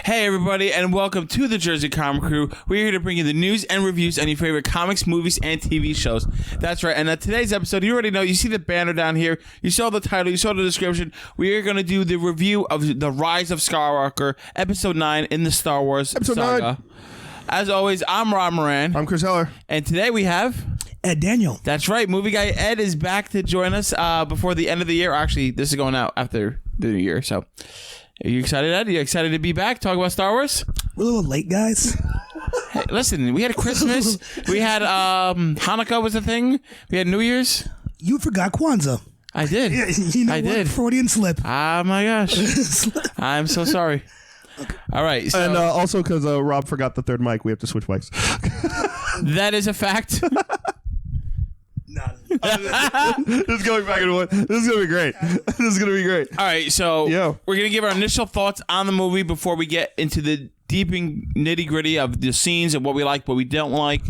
Hey everybody, and welcome to the Jersey Comic Krew. We're here to bring you the news and reviews on your favorite comics, movies, and TV shows. That's right, and today's episode, you already know, you see the banner down here, you saw the title, you saw the description. We are going to do the review of The Rise of Skywalker, Episode 9 in the Star Wars saga. 9. As always, I'm Rob Moran. I'm Chris Heller. And today we have... Ed Daniel. That's right, movie guy Ed is back to join us before the end of the year. Actually, this is going out after the new year, so... Are you excited, Ed? Are you excited to be back? Talk about Star Wars? We're a little late, guys. Hey, listen, we had Christmas. We had Hanukkah was a thing. We had New Year's. You forgot Kwanzaa. I did. Yeah, you know I did. Freudian slip. Oh, my gosh. I'm so sorry. Okay. All right. So, and also because Rob forgot the third mic, we have to switch mics. That is a fact. This is going back and forth. This is gonna be great. This is gonna be great. All right, so we're gonna give our initial thoughts on the movie before we get into the deep and nitty gritty of the scenes and what we like, what we don't like.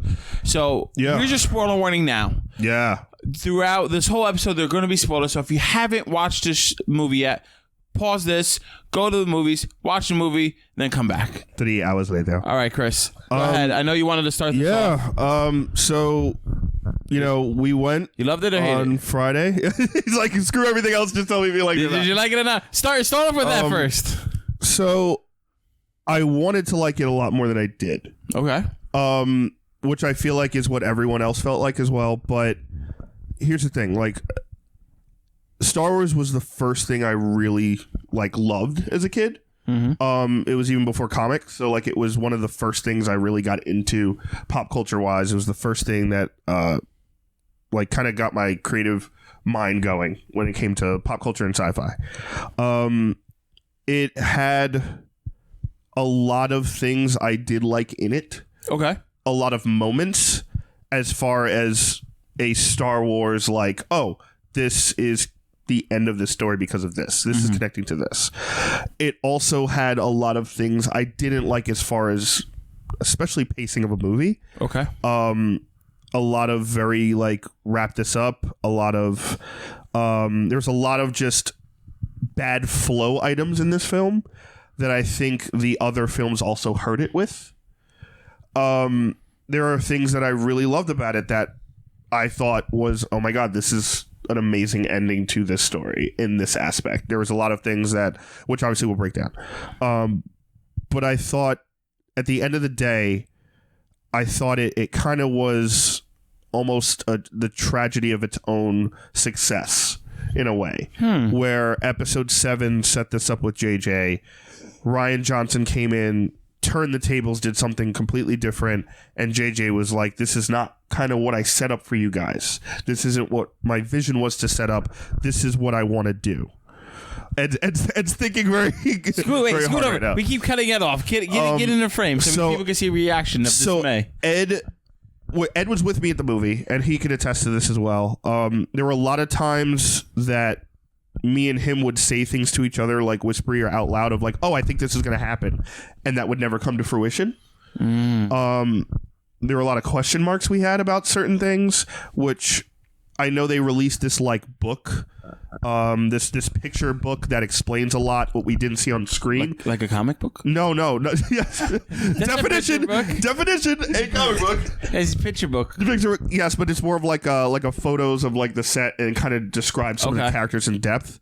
So here's your spoiler warning now. Yeah. Throughout this whole episode, there are going to be spoilers. So if you haven't watched this movie yet, pause this, go to the movies, watch the movie, then come back. 3 hours later. All right, Chris, go ahead. I know you wanted to start this off. So. You know, we went loved it or on it? Friday. He's like, screw everything else. Just tell me if you like it. Did you like it or not? Start off with that first. So, I wanted to like it a lot more than I did. Okay. Which I feel like is what everyone else felt like as well. But here's the thing: like, Star Wars was the first thing I really loved as a kid. Mm-hmm. It was even before comics, so it was one of the first things I really got into pop culture wise. It was the first thing that kind of got my creative mind going when it came to pop culture and sci-fi. It had a lot of things I did like in it. Okay. A lot of moments as far as a Star Wars this is the end of the story because of this. This is connecting to this. It also had a lot of things I didn't like as far as especially pacing of a movie. Okay. A lot of very wrap this up. A lot of there's a lot of just bad flow items in this film that I think the other films also hurt it with. There are things that I really loved about it that I thought was, oh my God, this is an amazing ending to this story in this aspect. There was a lot of things which obviously we'll break down. But I thought at the end of the day, I thought it kind of was almost the tragedy of its own success in a way, where episode 7 set this up with JJ. Rian Johnson came in, turned the tables, did something completely different, and JJ was like, this is not kind of what I set up for you guys. This isn't what my vision was to set up. This is what I want to do. Ed's thinking very Scoot over. Right now. We keep cutting it off. Get in the frame so people can see a reaction of dismay. Ed was with me at the movie, and he can attest to this as well. There were a lot of times that me and him would say things to each other, whispery or out loud of oh, I think this is going to happen. And that would never come to fruition. There were a lot of question marks we had about certain things, which I know they released this book, this picture book that explains a lot what we didn't see on screen. Like a comic book? No. Yes. Definition, a comic book. It's a picture book. Yes, but it's more of a photos of the set and kind of describes some of the characters in depth.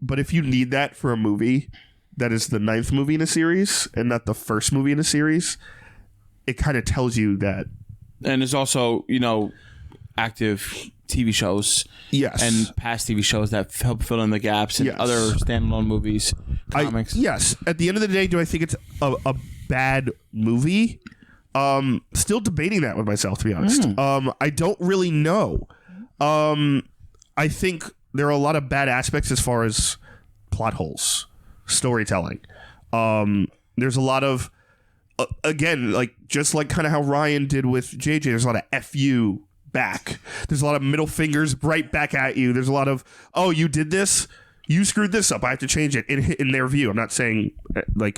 But if you need that for a movie that is the 9th movie in a series and not the first movie in a series, it kind of tells you that. And there's also, active TV shows. Yes. And past TV shows that help fill in the gaps in other standalone movies, comics. Yes. At the end of the day, do I think it's a bad movie? Still debating that with myself, to be honest. I don't really know. I think there are a lot of bad aspects as far as plot holes, storytelling. There's a lot of again, just kind of how Ryan did with JJ, there's a lot of F you back. There's a lot of middle fingers right back at you. There's a lot of, oh, you did this? You screwed this up. I have to change it in their view. I'm not saying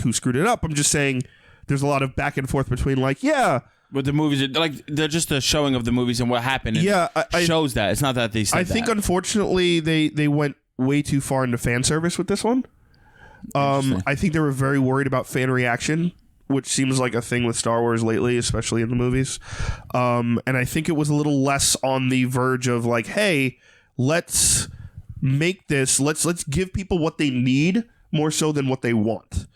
who screwed it up. I'm just saying there's a lot of back and forth between But the movies, they're just a showing of the movies and what happened. And shows that. It's not that they said I think, unfortunately, they went way too far into fan service with this one. I think they were very worried about fan reaction, which seems like a thing with Star Wars lately, especially in the movies. And I think it was a little less on the verge of like, hey, let's make this, let's give people what they need more so than what they want.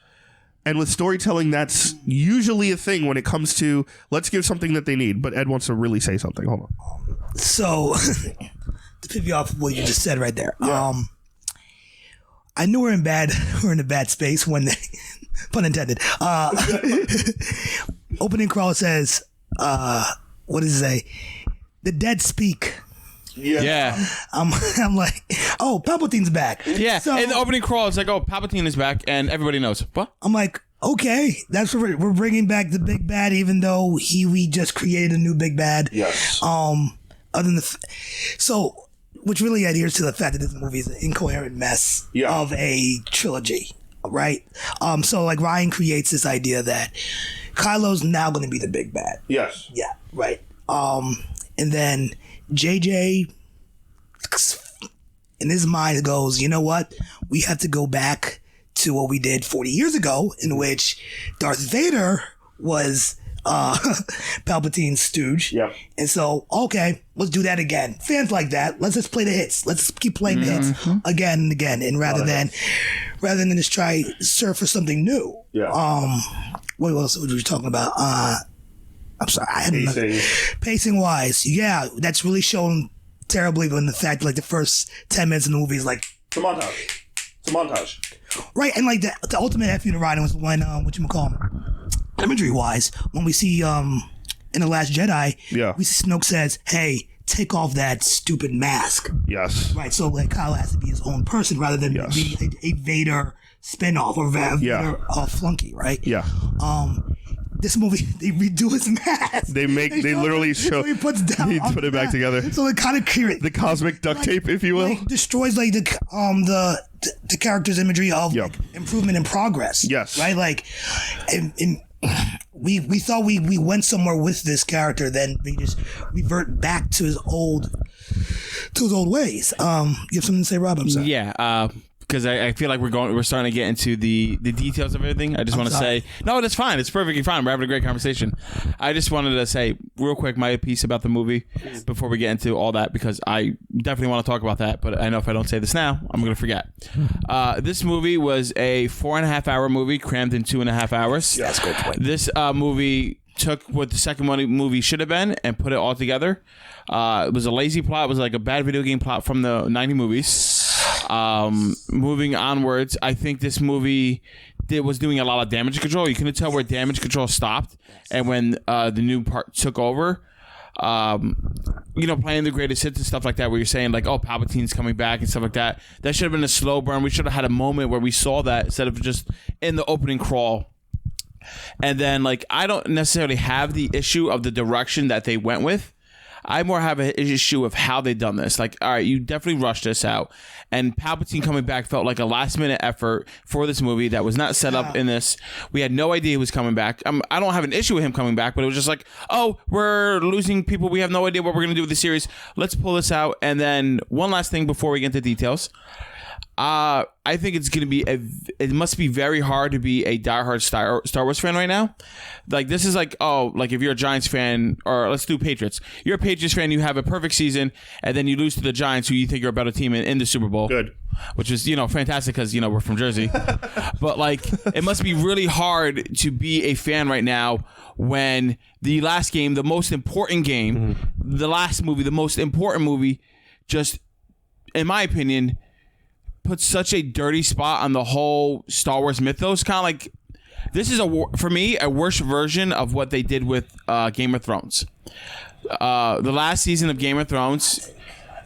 And with storytelling, that's usually a thing when it comes to let's give something that they need. But Ed wants to really say something. Hold on. So, to pivot off what you just said right there. Yeah. I know we're in a bad space when they, pun intended. Opening crawl says, what does it say? The dead speak. Yeah. I'm like, oh, Palpatine's back. Yeah. So, in the opening crawl, it's like, oh, Palpatine is back, and everybody knows. What? I'm like, okay, that's what we're bringing back the big bad, even though we just created a new big bad. Yes. Other than so, which really adheres to the fact that this movie is an incoherent mess of a trilogy, right? So like Ryan creates this idea that Kylo's now going to be the big bad. Yes. Yeah, right. And then JJ, in his mind, goes, you know what? We have to go back to what we did 40 years ago, in which Darth Vader was Palpatine's stooge. Yeah. And so, okay, let's do that again. Fans like that. Let's just play the hits. Let's keep playing the hits again and again. And rather than just try surf for something new. Yeah. What else were you talking about? I'm sorry, I had pacing wise. Yeah, that's really shown terribly in the fact like the first 10 minutes of the movie is like It's a montage. right, and like the ultimate F you to riding was when imagery wise, when we see in The Last Jedi, we see Snoke says, hey, take off that stupid mask. Yes. Right, so like Kylo has to be his own person rather than be a Vader spinoff or Vader flunky, right? Yeah. This movie, they redo his mask. They literally show. He puts down. He put it back together. So it kind of creates the cosmic duct tape, if you will, destroys like the character's imagery of like, improvement and progress. Yes. Right. Like, we thought we went somewhere with this character, then we just revert back to his old ways. You have something to say, Rob? I'm sorry. Yeah. Because I feel like we're starting to get into the details of everything. I just want to say, no, that's fine. It's perfectly fine. We're having a great conversation. I just wanted to say real quick my piece about the movie before we get into all that, because I definitely want to talk about that. But I know if I don't say this now, I'm going to forget. This movie was a 4.5 hour movie crammed in 2.5 hours. Yeah, that's a good point. This movie took what the second movie should have been and put it all together. It was a lazy plot. It was like a bad video game plot from the 90 movies. Moving onwards, I think this movie was doing a lot of damage control. You couldn't tell where damage control stopped and when the new part took over. Playing the greatest hits and stuff like that, where you're saying like, oh, Palpatine's coming back and stuff like that. That should have been a slow burn. We should have had a moment where we saw that instead of just in the opening crawl. And then like, I don't necessarily have the issue of the direction that they went with. I more have an issue of how they done this. Like, all right, you definitely rushed this out. And Palpatine coming back felt like a last-minute effort for this movie that was not set up in this. We had no idea he was coming back. I don't have an issue with him coming back, but it was just like, oh, we're losing people. We have no idea what we're going to do with the series. Let's pull this out. And then one last thing before we get into details. I think it's going to be it must be very hard to be a diehard Star Wars fan right now. Like, this is like, oh, like if you're a Giants fan, or let's do Patriots. You're a Patriots fan, you have a perfect season, and then you lose to the Giants, who you think are a better team in the Super Bowl. Good. Which is, fantastic because, we're from Jersey. But, like, it must be really hard to be a fan right now when the last game, the most important game, the last movie, the most important movie, just, in my opinion, put such a dirty spot on the whole Star Wars mythos. Kind of like, this is for me a worse version of what they did with Game of Thrones. The last season of Game of Thrones,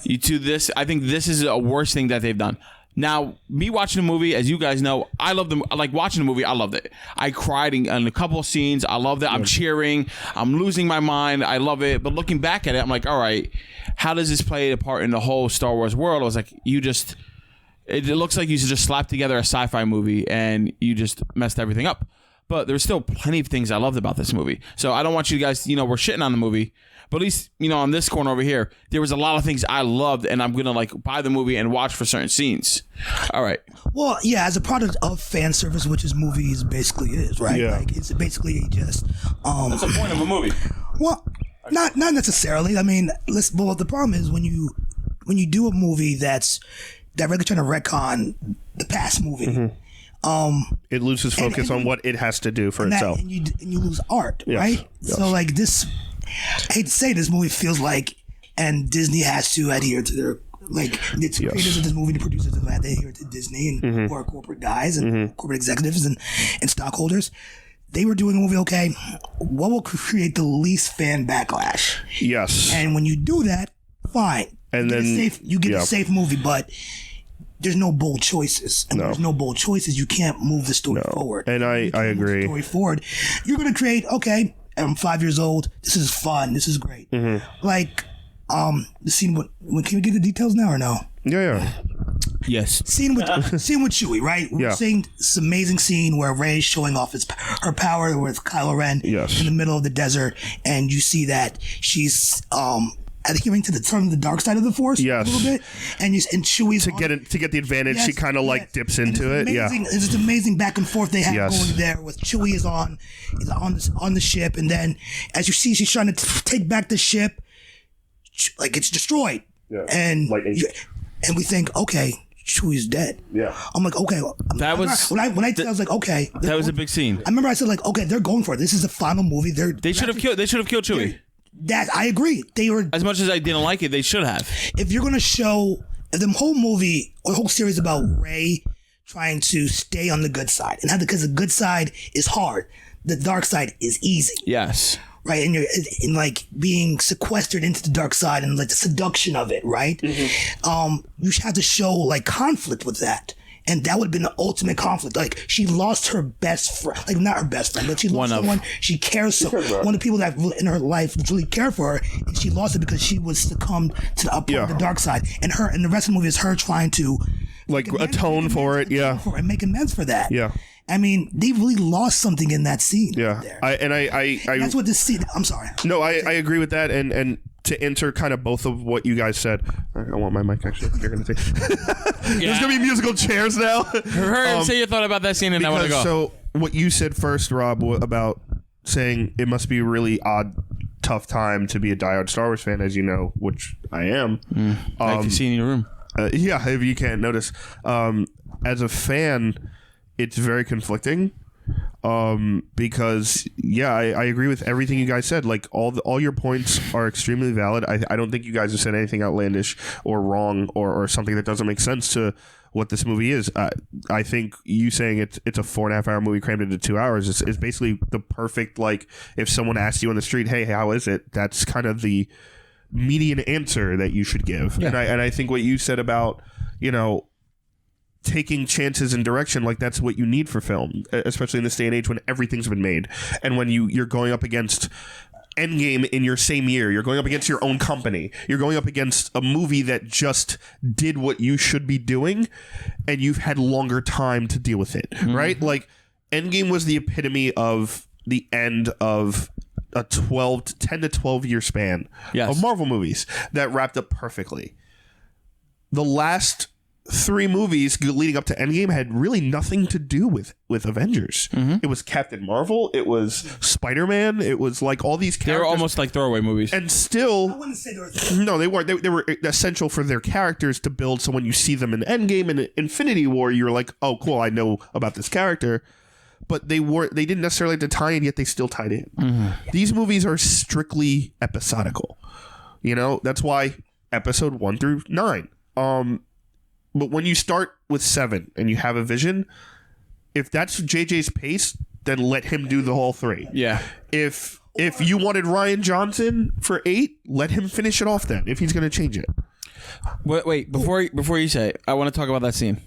I think this is a worse thing that they've done. Now, me watching the movie, as you guys know, I love them. Like, watching the movie, I loved it. I cried in a couple of scenes. I loved it. I'm cheering. I'm losing my mind. I love it. But looking back at it, I'm like, all right, how does this play a part in the whole Star Wars world? I was like, it looks like you just slapped together a sci-fi movie and you just messed everything up. but there's still plenty of things I loved about this movie. So I don't want you guys, we're shitting on the movie, but at least, on this corner over here, there was a lot of things I loved, and I'm gonna buy the movie and watch for certain scenes. All right. Well, yeah, as a product of fan service, which is movies basically is, right? Yeah. It's basically just That's the point of a movie. Well, not necessarily. I mean, well, the problem is when you do a movie that's directly trying to retcon the past movie, it loses focus on what it has to do for itself. And you lose art, Yes. right? Yes. So this, I hate to say this movie feels like, and Disney has to adhere to their, the creators of this movie, the producers have had to adhere to Disney and who are corporate guys and corporate executives and stockholders. They were doing a movie, okay, what will create the least fan backlash? Yes. And when you do that, fine. And you get a safe movie, but there's no bold choices. And there's no bold choices, you can't move the story forward. And I agree. The story forward. You're going to create, okay, I'm 5 years old. This is fun. This is great. The scene can we get the details now or no? Yeah. Yes. Scene with Chewie, right? We're seeing this amazing scene where Rey's showing off her power with Kylo Ren in the middle of the desert, and you see that she's adhering to the turn of the dark side of the Force a little bit, and Chewie's to get the advantage, she kind of dips into it. It's just amazing back and forth they have going there. With Chewie is on the ship, and then as you see, she's trying to take back the ship, it's destroyed, and we think, okay, Chewie's dead. Yeah, I'm like, okay. That was when I was like, okay, that was a big scene. I remember I said okay, they're going for it. This is the final movie. They should have killed Chewie. That I agree. They were, as much as I didn't like it, they should have. If you're gonna show the whole movie or the whole series about Rey trying to stay on the good side, and because the good side is hard, the dark side is easy. Yes. Right, and you're being sequestered into the dark side and the seduction of it, right? You have to show conflict with that. And that would have been the ultimate conflict. She lost her best friend, not her best friend, but she lost someone she cares so. One of the people that in her life really cared for her, and she lost it because she was succumbed to the dark side. And the rest of the movie is her trying to atone for it, and make amends for that. Yeah. I mean, they really lost something in that scene. Yeah, there. That's what this scene. I'm sorry. No, I agree with that, and to enter kind of both of what you guys said. I want my mic actually. You're gonna say there's gonna be musical chairs now. Say your thought about that scene, and I want to go. So what you said first, Rob, about saying it must be a really tough time to be a diehard Star Wars fan, as you know, which I am. I can see in your room. If you can't notice, as a fan, it's very conflicting. Because I agree with everything you guys said. All your points are extremely valid. I don't think you guys have said anything outlandish or wrong or something that doesn't make sense to what this movie is. I think you saying it's a 4.5 hour movie crammed into 2 hours is basically the perfect, if someone asks you on the street, hey, how is it? That's kind of the median answer that you should give. Yeah. And I think what you said about, taking chances in direction, that's what you need for film, especially in this day and age when everything's been made, and when you're going up against Endgame in your same year, you're going up against your own company, you're going up against a movie that just did what you should be doing, and you've had longer time to deal with it, right? Endgame was the epitome of the end of a 10 to 12 year span of Marvel movies that wrapped up perfectly. The last 3 movies leading up to Endgame had really nothing to do with Avengers. It was Captain Marvel, it was Spider-Man, it was all these characters. They were almost like throwaway movies. And still, I wouldn't say they were. No, they weren't. They were essential for their characters to build. So when you see them in Endgame and Infinity War, you're like, oh, cool, I know about this character. But they didn't necessarily have to tie in, yet they still tied in. These movies are strictly episodical. That's why episode 1 through 9. But when you start with 7 and you have a vision, if that's JJ's pace, then let him do the whole 3. Yeah. If you wanted Rian Johnson for 8, let him finish it off then, if he's going to change it. Wait, before you say it, I want to talk about that scene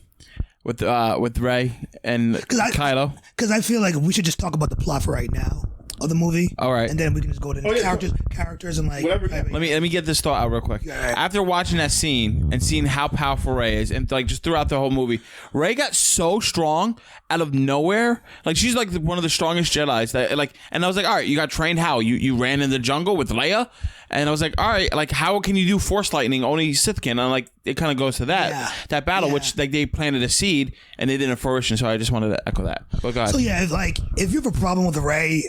with Rey and Kylo. Because I feel like we should just talk about the plot for right now. of the movie. All right. And then we can just go to the characters and like Whatever. Let me get this thought out real quick. Yeah. After watching that scene and seeing how powerful Rey is, and like just throughout the whole movie, Rey got so strong out of nowhere. Like she's like one of the strongest Jedis. That like, and I was like, all right, you got trained how? You ran in the jungle with Leia, and I was like, all right, like how can you do Force lightning? Only Sith can. And like it kind of goes to that battle, which like they planted a seed and they didn't fruition. So I just wanted to echo that. But go ahead. So yeah, if you have a problem with Rey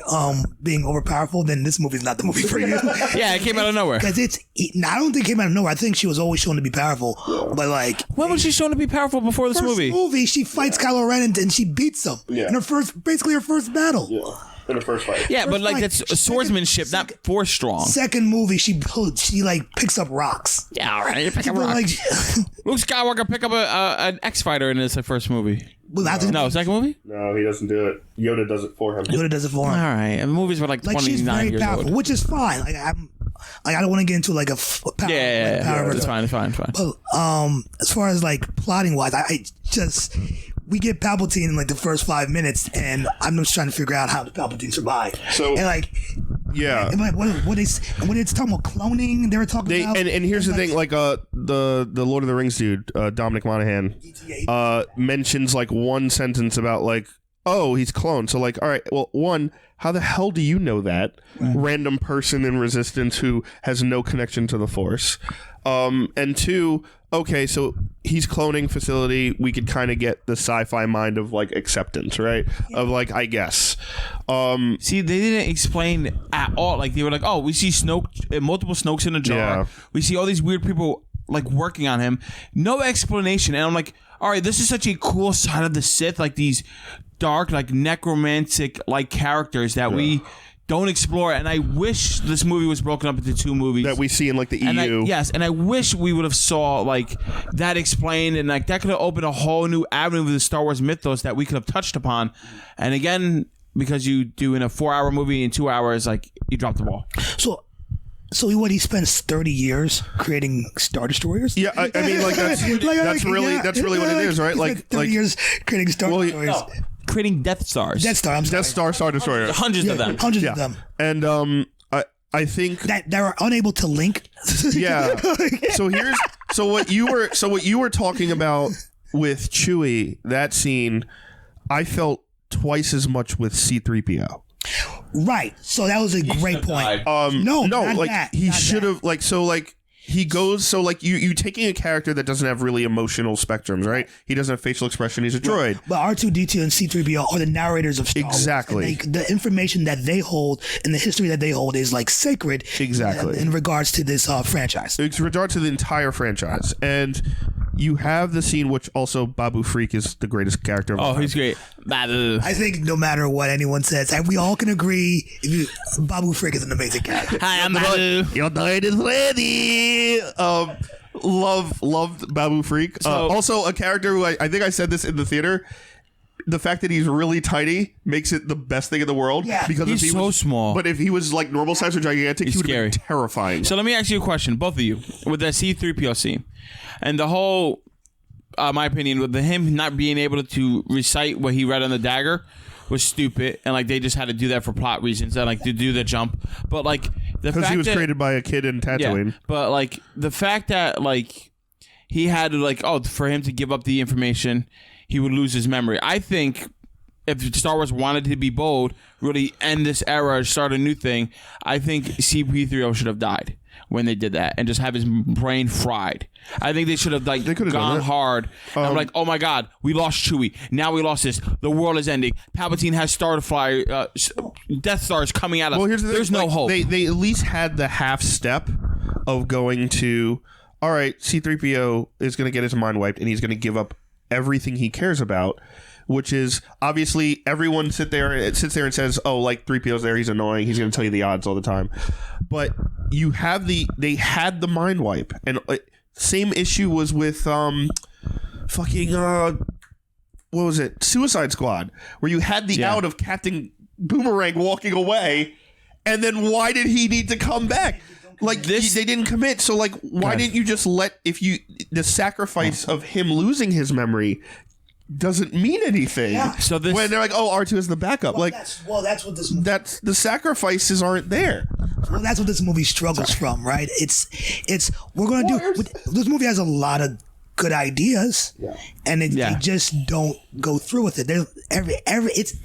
being overpowerful, then this movie's not the movie for you. Yeah, it came out of nowhere. Because I don't think it came out of nowhere. I think she was always shown to be powerful. But like, when was she shown to be powerful before this movie? She fights Kylo Ren and she beats him in her first battle. Yeah. In her first fight. Yeah, but like fight. that's swordsmanship, not force strong. Second movie, she like picks up rocks. Yeah, all right. Pick up But, rocks. Luke Skywalker pick up an X fighter in his first movie. No, second movie? No, he doesn't do it. Yoda does it for him. Yoda does it for him. All right, and the movies were like She's 29 very years powerful, old. which is fine. I don't want to get into like a power. Yeah, it's fine. But as far as like plotting wise, we get Palpatine in like the first 5 minutes, and I'm just trying to figure out how the Palpatine survived. So and like, yeah, and like what it's talking about cloning, they were talking about. And here's the thing, like the Lord of the Rings dude, Dominic Monaghan, mentions like one sentence about like, oh, he's cloned. So like, all right, well, one, how the hell do you know that? Random person in Resistance who has no connection to the Force. And two, okay, so he's cloning facility. We could kind of get the sci-fi mind of like acceptance, right? Yeah. Of like, I guess. See, they didn't explain at all. Like they were like, oh, we see multiple Snokes in a jar. Yeah. We see all these weird people like working on him. No explanation. And I'm like, all right, this is such a cool side of the Sith. Like these dark, like necromantic like characters that we don't explore. And I wish this movie was broken up into two movies that we see in like the and EU. And I wish we would have saw like that explained, and like that could have opened a whole new avenue of the Star Wars mythos that we could have touched upon. And again, because you do in a 4-hour movie in 2 hours, like you dropped the ball. So he spends 30 years creating Star Destroyers? Yeah, I mean, like that's really what it is, right? Like 30 years creating Star Destroyers. No, creating Death Stars. Death Star, Star Destroyer. Hundreds of them. Hundreds of them. And I think that they were unable to link. Yeah. So what you were talking about with Chewie, that scene, I felt twice as much with C-3PO. Right. So that was a great point. No, like that, he should have like so like he goes so like you taking a character that doesn't have really emotional spectrums, right? He doesn't have facial expression. He's a droid. But R2-D2 and C-3PO are the narrators of Star Wars. Exactly. The information that they hold and the history that they hold is like sacred. Exactly. In regards to this franchise. In regard to the entire franchise, and you have the scene which also Babu Freak is the greatest character of all time. He's great. I think no matter what anyone says, and we all can agree, Babu Frick is an amazing character. Hi, I'm Babu. Your diet is ready. Loved Babu Freak. Also, a character who I think I said this in the theater. The fact that he's really tiny makes it the best thing in the world. Yeah. Because he's so small. But if he was like normal size or gigantic, he would have been terrifying. So let me ask you a question, both of you, with that C-3PO scene. And the whole, my opinion, with him not being able to recite what he read on the dagger was stupid, and like they just had to do that for plot reasons and like to do the jump. But like the fact because he was created by a kid in Tatooine. Yeah, but like the fact that like he had to like for him to give up the information, he would lose his memory. I think if Star Wars wanted to be bold, really end this era, start a new thing, I think C-3PO should have died when they did that and just have his brain fried. I think they should have like gone hard. I'm like, oh my God, we lost Chewie. Now we lost this. The world is ending. Palpatine has Death Stars coming at us. Well, there's no hope. They at least had the half step of going to, all right, C-3PO is going to get his mind wiped and he's going to give up everything he cares about, which is obviously everyone sits there and says, oh, like 3PO's there, he's annoying, he's going to tell you the odds all the time. But you have they had the mind wipe, and same issue was with what was it, Suicide Squad, where you had the out of Captain Boomerang walking away, and then why did he need to come back? Like they didn't commit, so like why didn't you just let the sacrifice of him losing his memory doesn't mean anything. Yeah. So this, When they're like, "Oh, R2 is the backup," Well, like that's what this. that's the sacrifices aren't there. Well, that's what this movie struggles from, right? It's we're gonna do. This movie has a lot of good ideas, and they just don't go through with it. There's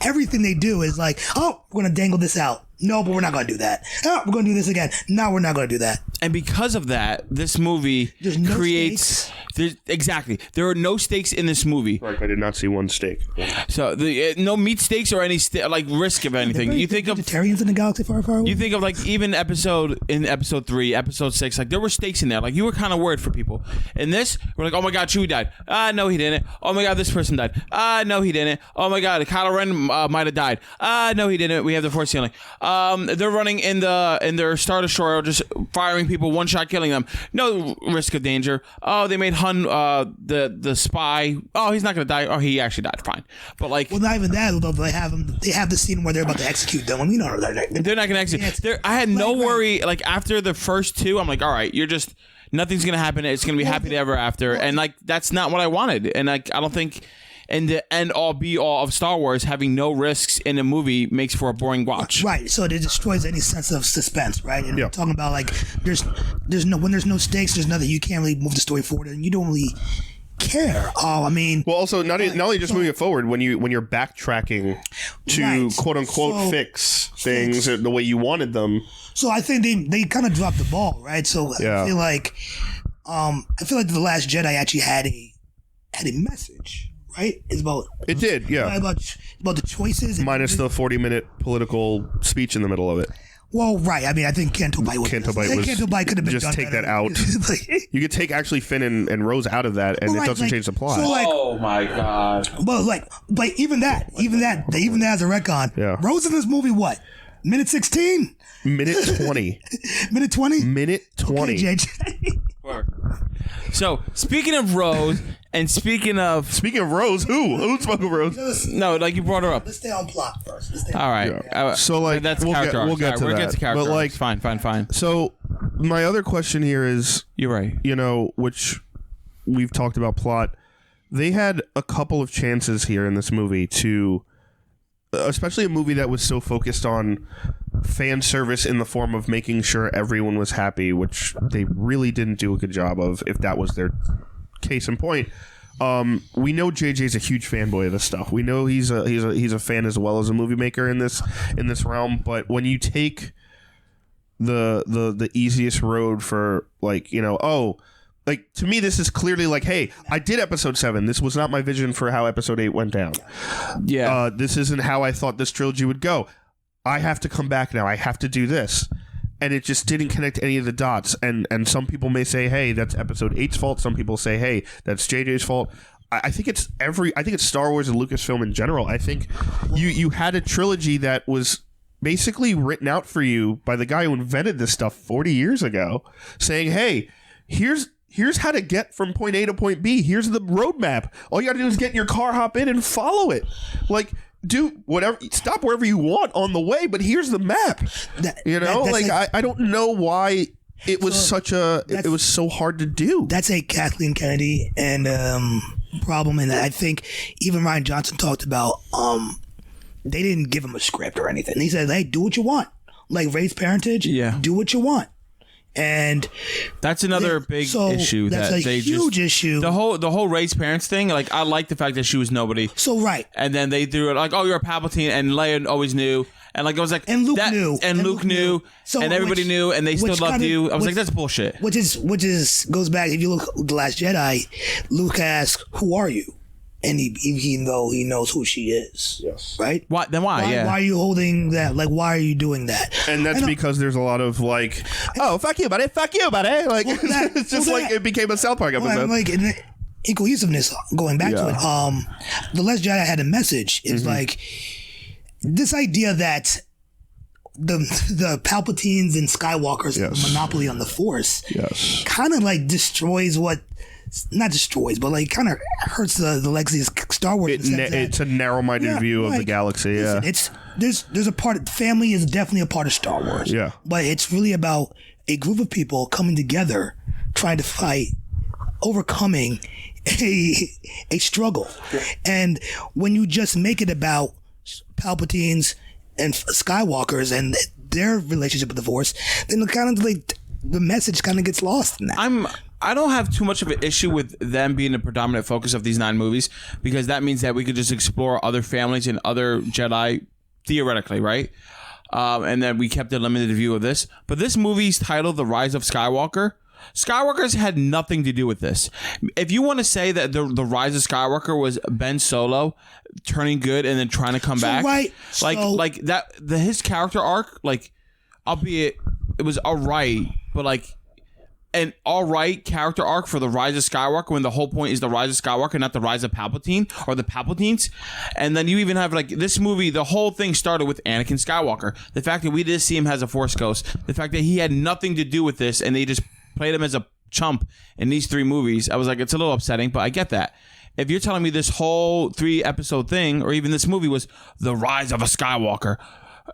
everything they do is like, oh, we're gonna dangle this out. No, but we're not gonna do that. Oh, we're gonna do this again. No, we're not gonna do that. and because of that, this movie There's no creates. Exactly. There are no stakes in this movie. Right, I did not see one steak. So no meat stakes or any like risk of anything. You think of vegetarians in the galaxy far, far away. You think of like even episode 3, episode 6, like there were stakes in there. Like you were kind of worried for people. In this, we're like, oh my God, Chewie died. No, he didn't. Oh my God, this person died. No, he didn't. Oh my God, Kylo Ren might have died. No, he didn't. We have the Force healing. They're running in their Star Destroyer, just firing people, one shot killing them. No risk of danger. Oh, they made Hun the spy. Oh, he's not gonna die. Oh, he actually died. Fine. But like, well, not even that. Although they have the scene where they're about to execute them. We know they're not gonna execute. I had no worry. Like after the first two, I'm like, all right, you're just nothing's gonna happen. It's gonna be happy ever after. And like that's not what I wanted. And like I don't think. And the end all be all of Star Wars, having no risks in a movie makes for a boring watch. Right. So it destroys any sense of suspense, right? And we're talking about like there's no stakes, there's nothing, you can't really move the story forward, and you don't really care. Oh, I mean, well, also not only just moving it forward when you're backtracking to quote unquote fix things the way you wanted them. So I think they kind of dropped the ball, right? So I feel like The Last Jedi actually had a message. Right? It's about it did, yeah. About the choices, minus the 40-minute political speech in the middle of it. Well, right. I mean, I think Canto Bight could have been just done take better. that out. You could take actually Finn and Rose out of that, and it doesn't change the plot. So oh my God! But even that as a retcon. Yeah. Rose in this movie, what? Minute 16? Minute 20. Minute 20? Minute 20. Okay, JJ. So speaking of Rose, and speaking of Rose, who spoke of Rose? No, like you brought her up. Let's stay on plot first. All right. Yeah. So like that's we'll character. we'll get to we'll that. get to character. But like, fine. So my other question here is, you're right. Which we've talked about plot. They had a couple of chances here in this movie to, especially a movie that was so focused on fan service in the form of making sure everyone was happy, which they really didn't do a good job of, if that was their case in point. We know JJ's a huge fanboy of this stuff. We know he's a fan as well as a movie maker in this realm. But when you take the easiest road for like to me, this is clearly like, hey, I did episode 7. This was not my vision for how episode 8 went down. Yeah. This isn't how I thought this trilogy would go. I have to come back now. I have to do this. And it just didn't connect any of the dots. And some people may say, hey, that's episode 8's fault. Some people say, hey, that's JJ's fault. I think it's Star Wars and Lucasfilm in general. I think you had a trilogy that was basically written out for you by the guy who invented this stuff 40 years ago, saying, hey, here's how to get from point A to point B. Here's the roadmap. All you got to do is get in your car, hop in, and follow it. Like, do whatever, stop wherever you want on the way, but here's the map. I don't know why it was it was so hard to do. That's a Kathleen Kennedy and problem, and I think even Rian Johnson talked about they didn't give him a script or anything. He said, hey, do what you want. Like race parentage, do what you want. And that's another big issue. That's a huge issue. The whole race parents thing. Like I like the fact that she was nobody. So right. And then they threw it like, oh, you're a Palpatine, and Leia always knew, and like it was like, and Luke knew, and Luke knew, so and everybody knew, and they still loved you. I was like, that's bullshit. Which is goes back. If you look at The Last Jedi, Luke asks, "Who are you?" And even though he knows who she is, right? Why? Then why? Why are you holding that? Like, why are you doing that? And that's because there's a lot of like, oh, fuck you, buddy. Like, it's just like it became a South Park episode. Like in cohesiveness, going back to it, The Last Jedi had a message. It's like this idea that the Palpatines and Skywalkers monopoly on the Force, kind of like destroys not destroys, but like kind of hurts the legacy of Star Wars. It's a narrow-minded view of the galaxy. Listen, there's a part. Family is definitely a part of Star Wars. Yeah, but it's really about a group of people coming together, trying to fight, overcoming a struggle. And when you just make it about Palpatines and Skywalkers and their relationship with the Force, then kind of like the message kind of gets lost in that. I don't have too much of an issue with them being the predominant focus of these 9 movies, because that means that we could just explore other families and other Jedi theoretically, right? And then we kept a limited view of this. But this movie's titled The Rise of Skywalker. Skywalker's had nothing to do with this. If you want to say that the Rise of Skywalker was Ben Solo turning good and then trying to come back, right, like that, his character arc, like, albeit it was alright, but like an alright character arc for the Rise of Skywalker when the whole point is the Rise of Skywalker, not the Rise of Palpatine or the Palpatines. And then you even have like this movie, the whole thing started with Anakin Skywalker. The fact that we did see him as a Force ghost, the fact that he had nothing to do with this and they just played him as a chump in these 3 movies, I was like, it's a little upsetting, but I get that. If you're telling me this whole 3-episode thing, or even this movie was the Rise of a Skywalker,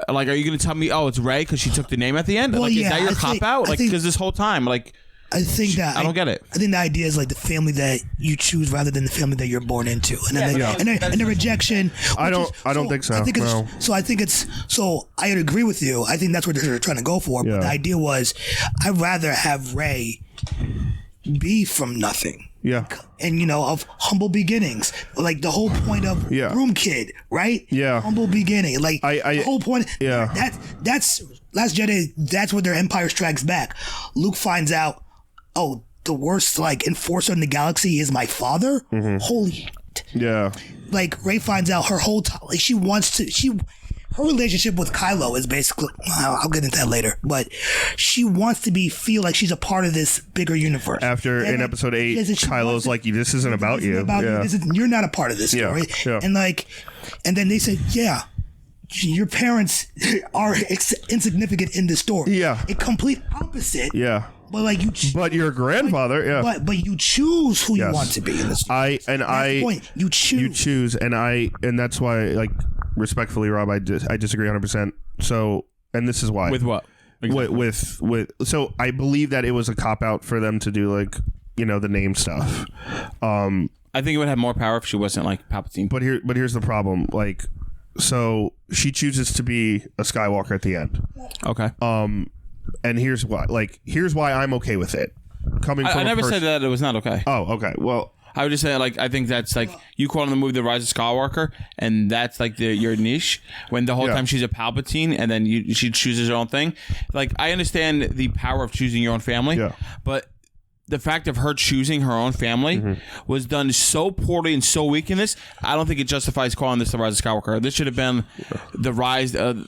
like, are you going to tell me, oh, it's Rey because she took the name at the end? Well, like, yeah, is that your cop out? Like, because this whole time, like, I think that I don't get it. I think the idea is like the family that you choose rather than the family that you're born into, and then and the rejection. I don't think so. I think I agree with you. I think that's what they're trying to go for. But the idea was, I'd rather have Rey be from nothing. Yeah. And of humble beginnings, like the whole point of Broom Kid, right? Yeah. Humble beginning, like the whole point. Yeah. That's Last Jedi. That's where their Empire Strikes Back. Luke finds out, oh, the worst like enforcer in the galaxy is my father. Mm-hmm. Holy shit. Yeah. Like Rey finds out her whole time. Like her relationship with Kylo is basically, I'll get into that later, but she wants to feel like she's a part of this bigger universe. After in episode 8, Kylo's like, this isn't about you. You're not a part of this story. Yeah. And then they say, your parents are insignificant in this story. Yeah. A complete opposite. Yeah. But like but your grandfather, But you choose who you want to be in this story. You choose, and that's why, like, respectfully, Rob, I disagree 100%. So, and this is why. With what? Exactly. With so I believe that it was a cop out for them to do like the name stuff. I think it would have more power if she wasn't like Palpatine. But here's the problem. Like, so she chooses to be a Skywalker at the end. Okay. And here's why. Like, here's why I'm okay with it. I never said that it was not okay. Oh, okay. Well, I would just say, like, I think that's like you calling the movie The Rise of Skywalker, and that's like your niche. When the whole time she's a Palpatine, and then she chooses her own thing. Like, I understand the power of choosing your own family, but the fact of her choosing her own family was done so poorly and so weak in this. I don't think it justifies calling this The Rise of Skywalker. This should have been The Rise of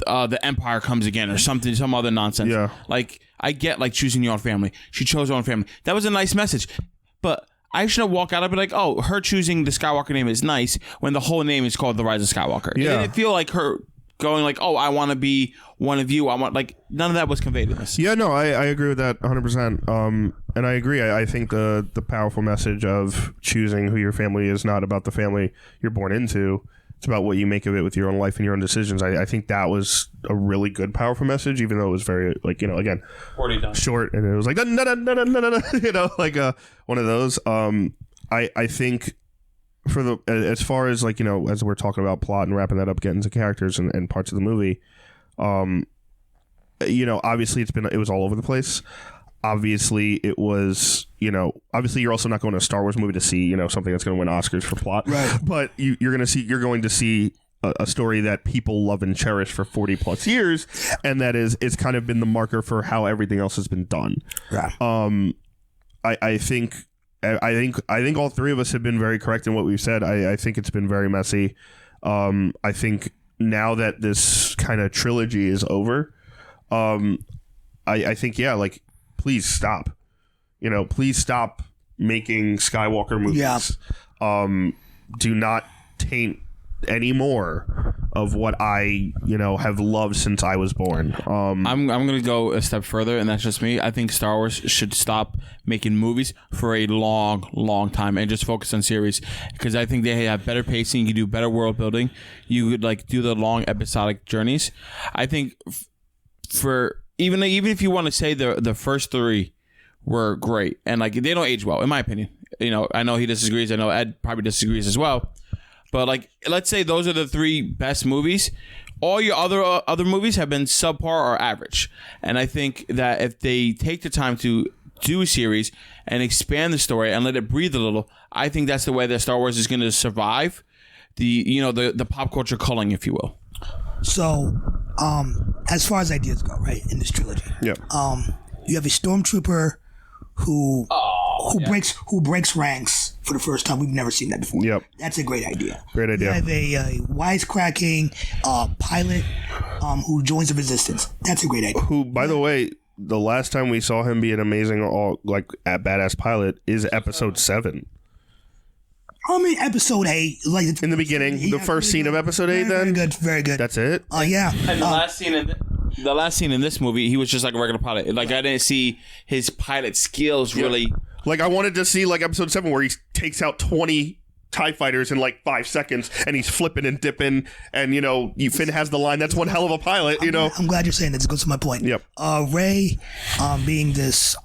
the Empire Comes Again or something, some other nonsense. Yeah. Like, I get like choosing your own family. She chose her own family. That was a nice message. But I shouldn't walk out and be like, oh, her choosing the Skywalker name is nice when the whole name is called The Rise of Skywalker. Yeah. It didn't feel like her going like, oh, I want to be one of you. I want, like, none of that was conveyed in this. Yeah, no, I agree with that 100%. And I agree. I think the powerful message of choosing who your family is not about the family you're born into. It's about what you make of it with your own life and your own decisions. I think that was a really good, powerful message, even though it was very, like, again, short, and it was like, like one of those. I think for the, as far as like, as we're talking about plot and wrapping that up, getting to characters and parts of the movie, obviously it was all over the place. Obviously, it was, obviously you're also not going to a Star Wars movie to see, something that's going to win Oscars for plot. Right. But you're going to see a story that people love and cherish for 40 plus years, and that it's kind of been the marker for how everything else has been done. Yeah. I think all three of us have been very correct in what we've said. I think it's been very messy. I think now that this kind of trilogy is over, I think, like, please stop. Please stop making Skywalker movies. Yeah. Do not taint any more of what I, have loved since I was born. I'm going to go a step further, and that's just me. I think Star Wars should stop making movies for a long, long time and just focus on series, because I think they have better pacing. You can do better world building. You could like do the long episodic journeys. I think for even if you want to say the first three were great, and like they don't age well, in my opinion. I know he disagrees. I know Ed probably disagrees as well. But like, let's say those are the 3 best movies. All your other movies have been subpar or average. And I think that if they take the time to do a series and expand the story and let it breathe a little, I think that's the way that Star Wars is going to survive the pop culture culling, if you will. So, as far as ideas go, right, in this trilogy, you have a stormtrooper who breaks ranks for the first time. We've never seen that before. Yep. That's a great idea. Great idea. You have a wisecracking pilot who joins the resistance. That's a great idea. Who, by the way, the last time we saw him be an amazing, badass pilot is episode 7. I mean, episode 8, like in the beginning, the first scene of episode 8. Then very good, very good. That's it. Yeah. And the last scene in this movie, he was just like a regular pilot. Like, I didn't see his pilot skills really. Like, I wanted to see like episode 7 where he takes out 20 TIE fighters in like 5 seconds and he's flipping and dipping, and Finn has the line, "That's one hell of a pilot." I'm glad you're saying this. It goes to my point. Yep. Rey, being this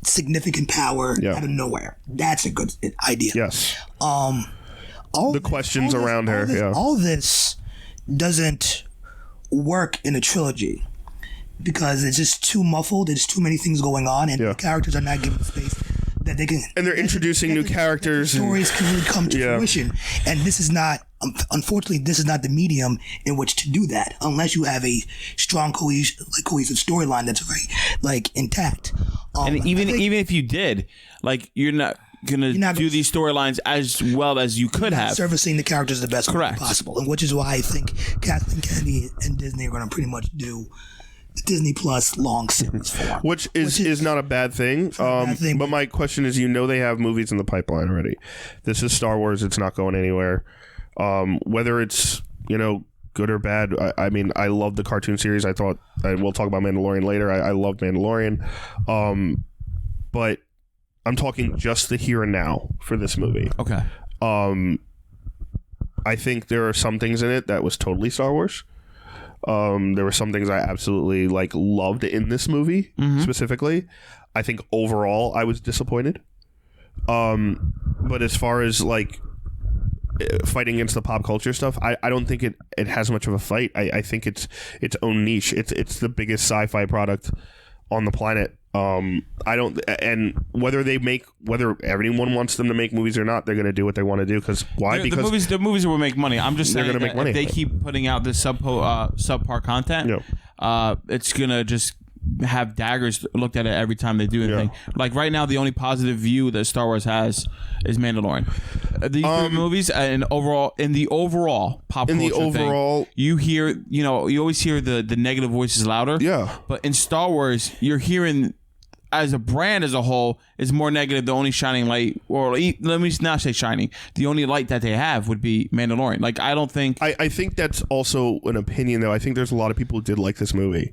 significant power out of nowhere. That's a good idea. Yes. All the questions around her. All this doesn't work in a trilogy because it's just too muffled. There's too many things going on, and the characters are not given space that they can. And they're introducing new characters. Stories can really come to fruition, and this is not. Unfortunately, this is not the medium in which to do that, unless you have a strong cohesive storyline that's very intact. And even if you did, you're not gonna do these storylines as well as you could have. Servicing the characters the best way possible, and which is why I think Kathleen Kennedy and Disney are going to pretty much do Disney Plus long series form, which is not a bad thing. But my question is, they have movies in the pipeline already. This is Star Wars. It's not going anywhere. Whether it's good or bad, I mean, I love the cartoon series. I thought, and we'll talk about Mandalorian later. I love Mandalorian, but I'm talking just the here and now for this movie. Okay. I think there are some things in it that was totally Star Wars. There were some things I absolutely loved in this movie specifically. I think overall I was disappointed. But as far as fighting against the pop culture stuff, I don't think it has much of a fight. I think it's its own niche. It's the biggest sci-fi product on the planet. And whether everyone wants them to make movies or not, they're going to do what they want to do. Why? Because the movies will make money. I'm just saying gonna make money. If they keep putting out this subpar content, it's going to just have daggers looked at it every time they do anything. Like right now, the only positive view that Star Wars has is Mandalorian. These three movies and in the overall pop culture thing, you hear, you always hear the negative voices louder. Yeah. But in Star Wars, you're hearing, as a brand as a whole, is more negative. The only shining light, or let me not say shining, the only light that they have would be Mandalorian. I don't think. I think that's also an opinion, though. I think there's a lot of people who did like this movie.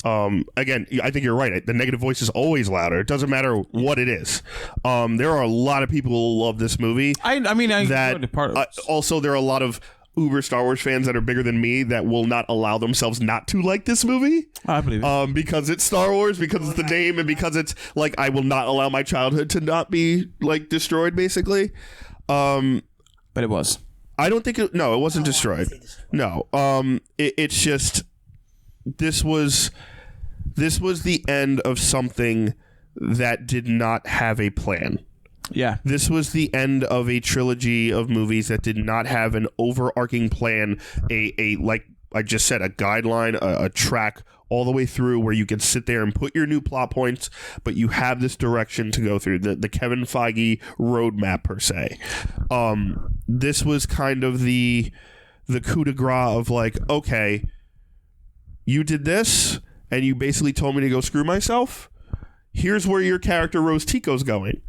Again, I think you're right. The negative voice is always louder. It doesn't matter what it is. There are a lot of people who love this movie. Also, there are a lot of uber Star Wars fans that are bigger than me that will not allow themselves not to like this movie. I believe it. Because it's Star Wars, because it's the name, and because it's I will not allow my childhood to not be destroyed, basically. But it was. I don't think it. No, it wasn't destroyed. No. It's just this was the end of something that did not have a plan. Yeah. This was the end of a trilogy of movies that did not have an overarching plan, a like I just said, a guideline, a track all the way through where you can sit there and put your new plot points, but you have this direction to go through, the Kevin Feige roadmap per se. This was kind of the coup de grace of okay, you did this and you basically told me to go screw myself. Here's where your character Rose Tico's going.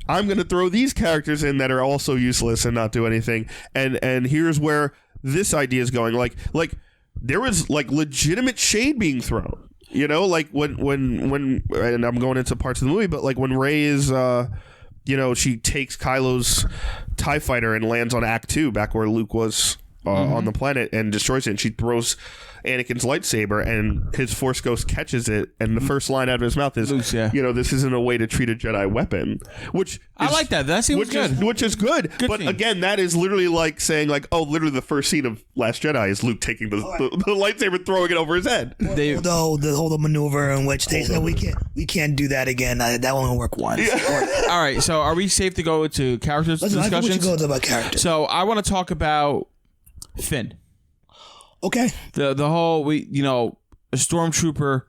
I'm going to throw these characters in that are also useless and not do anything. And here's where this idea is going. There was legitimate shade being thrown, when and I'm going into parts of the movie, but when Rey is, she takes Kylo's TIE fighter and lands on Act 2 back where Luke was on the planet and destroys it. And she throws Anakin's lightsaber, and his Force Ghost catches it. And the first line out of his mouth is, Luke's, yeah. this isn't a way to treat a Jedi weapon. Which I like that. That seems good. Which is good. But scene. again, that is literally like saying, like, oh, literally the first scene of Last Jedi is Luke taking the lightsaber and throwing it over his head. Though the whole maneuver in which they said we can't do that again. That won't work once. All right, so are we safe to go to characters discussions? I think we should go about characters. So I want to talk about Finn. Okay. The whole a stormtrooper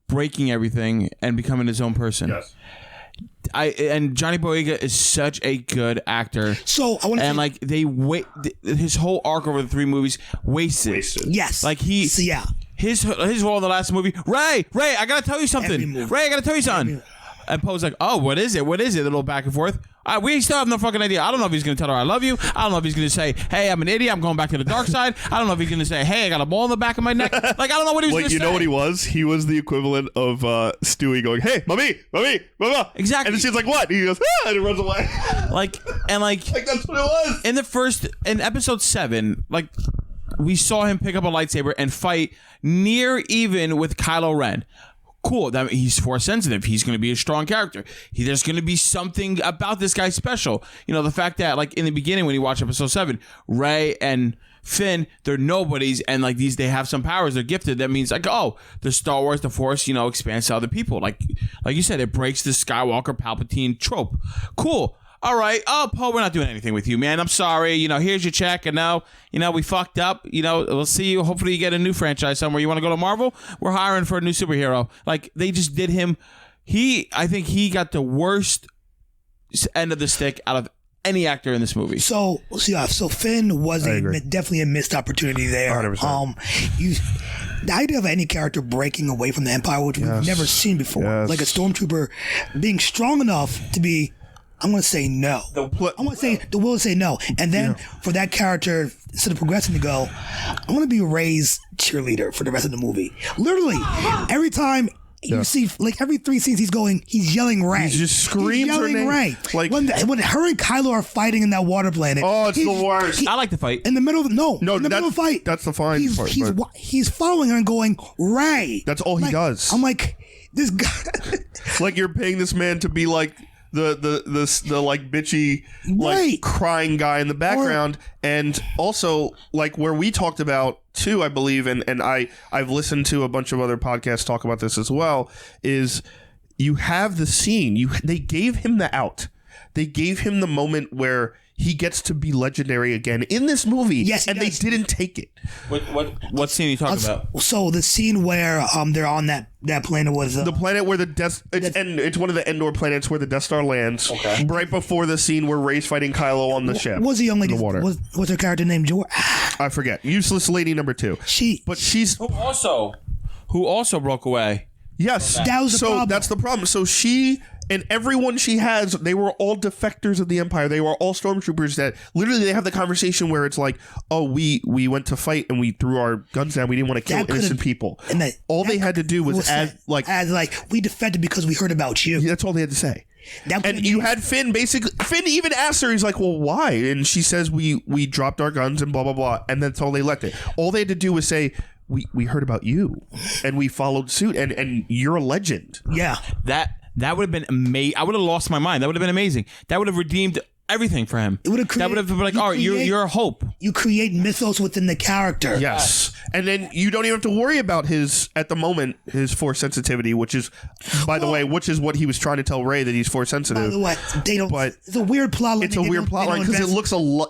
breaking everything and becoming his own person. Yes. And Johnny Boyega is such a good actor. So I want to his whole arc over the 3 movies wasted. Yes. Like yeah. His role in the last movie. Ray, I gotta tell you something. Ray, I gotta tell you something. And Poe's like, oh, what is it? What is it? A little back and forth. We still have no fucking idea. I don't know if he's going to tell her I love you. I don't know if he's going to say, hey, I'm an idiot. I'm going back to the dark side. I don't know if he's going to say, hey, I got a ball in the back of my neck. Like, I don't know what he was going to say. You know what he was? He was the equivalent of Stewie going, hey, mommy, mama. Exactly. And she's like, what? And he goes, and he runs away. Like that's what it was. In episode 7, like, we saw him pick up a lightsaber and fight near even with Kylo Ren. Cool. That he's Force sensitive. He's going to be a strong character. There's going to be something about this guy special. The fact that, like, in the beginning when you watch episode 7, Rey and Finn, they're nobodies, and like they have some powers. They're gifted. That means like, oh, the Star Wars, the Force, expands to other people. Like you said, it breaks the Skywalker Palpatine trope. Cool. All right. Oh, Poe, we're not doing anything with you, man. I'm sorry. Here's your check. And now, we fucked up. We'll see you. Hopefully you get a new franchise somewhere. You want to go to Marvel? We're hiring for a new superhero. Like, they just did him. I think he got the worst end of the stick out of any actor in this movie. So Finn was definitely a missed opportunity there. 100%. The idea of any character breaking away from the Empire, which we've never seen before, like a stormtrooper being strong enough to be, I'm going to say no. I'm going to say the will to say no. And then for that character, instead of progressing to go, I want to be Rey's cheerleader for the rest of the movie. Literally, every time you see, like every 3 scenes he's yelling Rey. He just screams her name. Rey. Like, when her and Kylo are fighting in that water planet. Oh, it's the worst. I like the fight. In the middle of in the middle of the fight. That's the fine part. He's following her and going, Rey. That's all he does. I'm like, this guy. Like, you're paying this man to be like the like bitchy like crying guy in the background, and also like where we talked about too, I believe, and I've listened to a bunch of other podcasts talk about this as well, is you have the scene, they gave him the out, they gave him the moment where he gets to be legendary again in this movie. Yes, and they didn't take it. What scene are you talking about? So the scene where they're on that planet was the planet where it's one of the Endor planets where the Death Star lands. Okay. Right before the scene where Rey's fighting Kylo on the ship. Was the young lady? In the water. Was her character named George? I forget. Useless lady number 2. She's who also broke away. Yes. That was the problem. That's the problem. So she and everyone she has, they were all defectors of the Empire. They were all stormtroopers that literally they have the conversation where it's like, oh, we went to fight and we threw our guns down. We didn't want to kill innocent people. And all they had to do was add we defected because we heard about you. That's all they had to say. And you had Finn Finn even asked her, he's like, well, why? And she says, we dropped our guns and blah, blah, blah. And that's all they left it. All they had to do was say, we heard about you and we followed suit and you're a legend. Yeah. That would have been amazing. I would have lost my mind. That would have been amazing. That would have redeemed everything for him. It would have created, that would have been like, all right, you're a hope. You create mythos within the character. Yes. And then you don't even have to worry about his Force sensitivity, which is, by the way, which is what he was trying to tell Rey, that he's Force sensitive. By the way, they don't. But it's a weird plot line. It's a weird plot line because it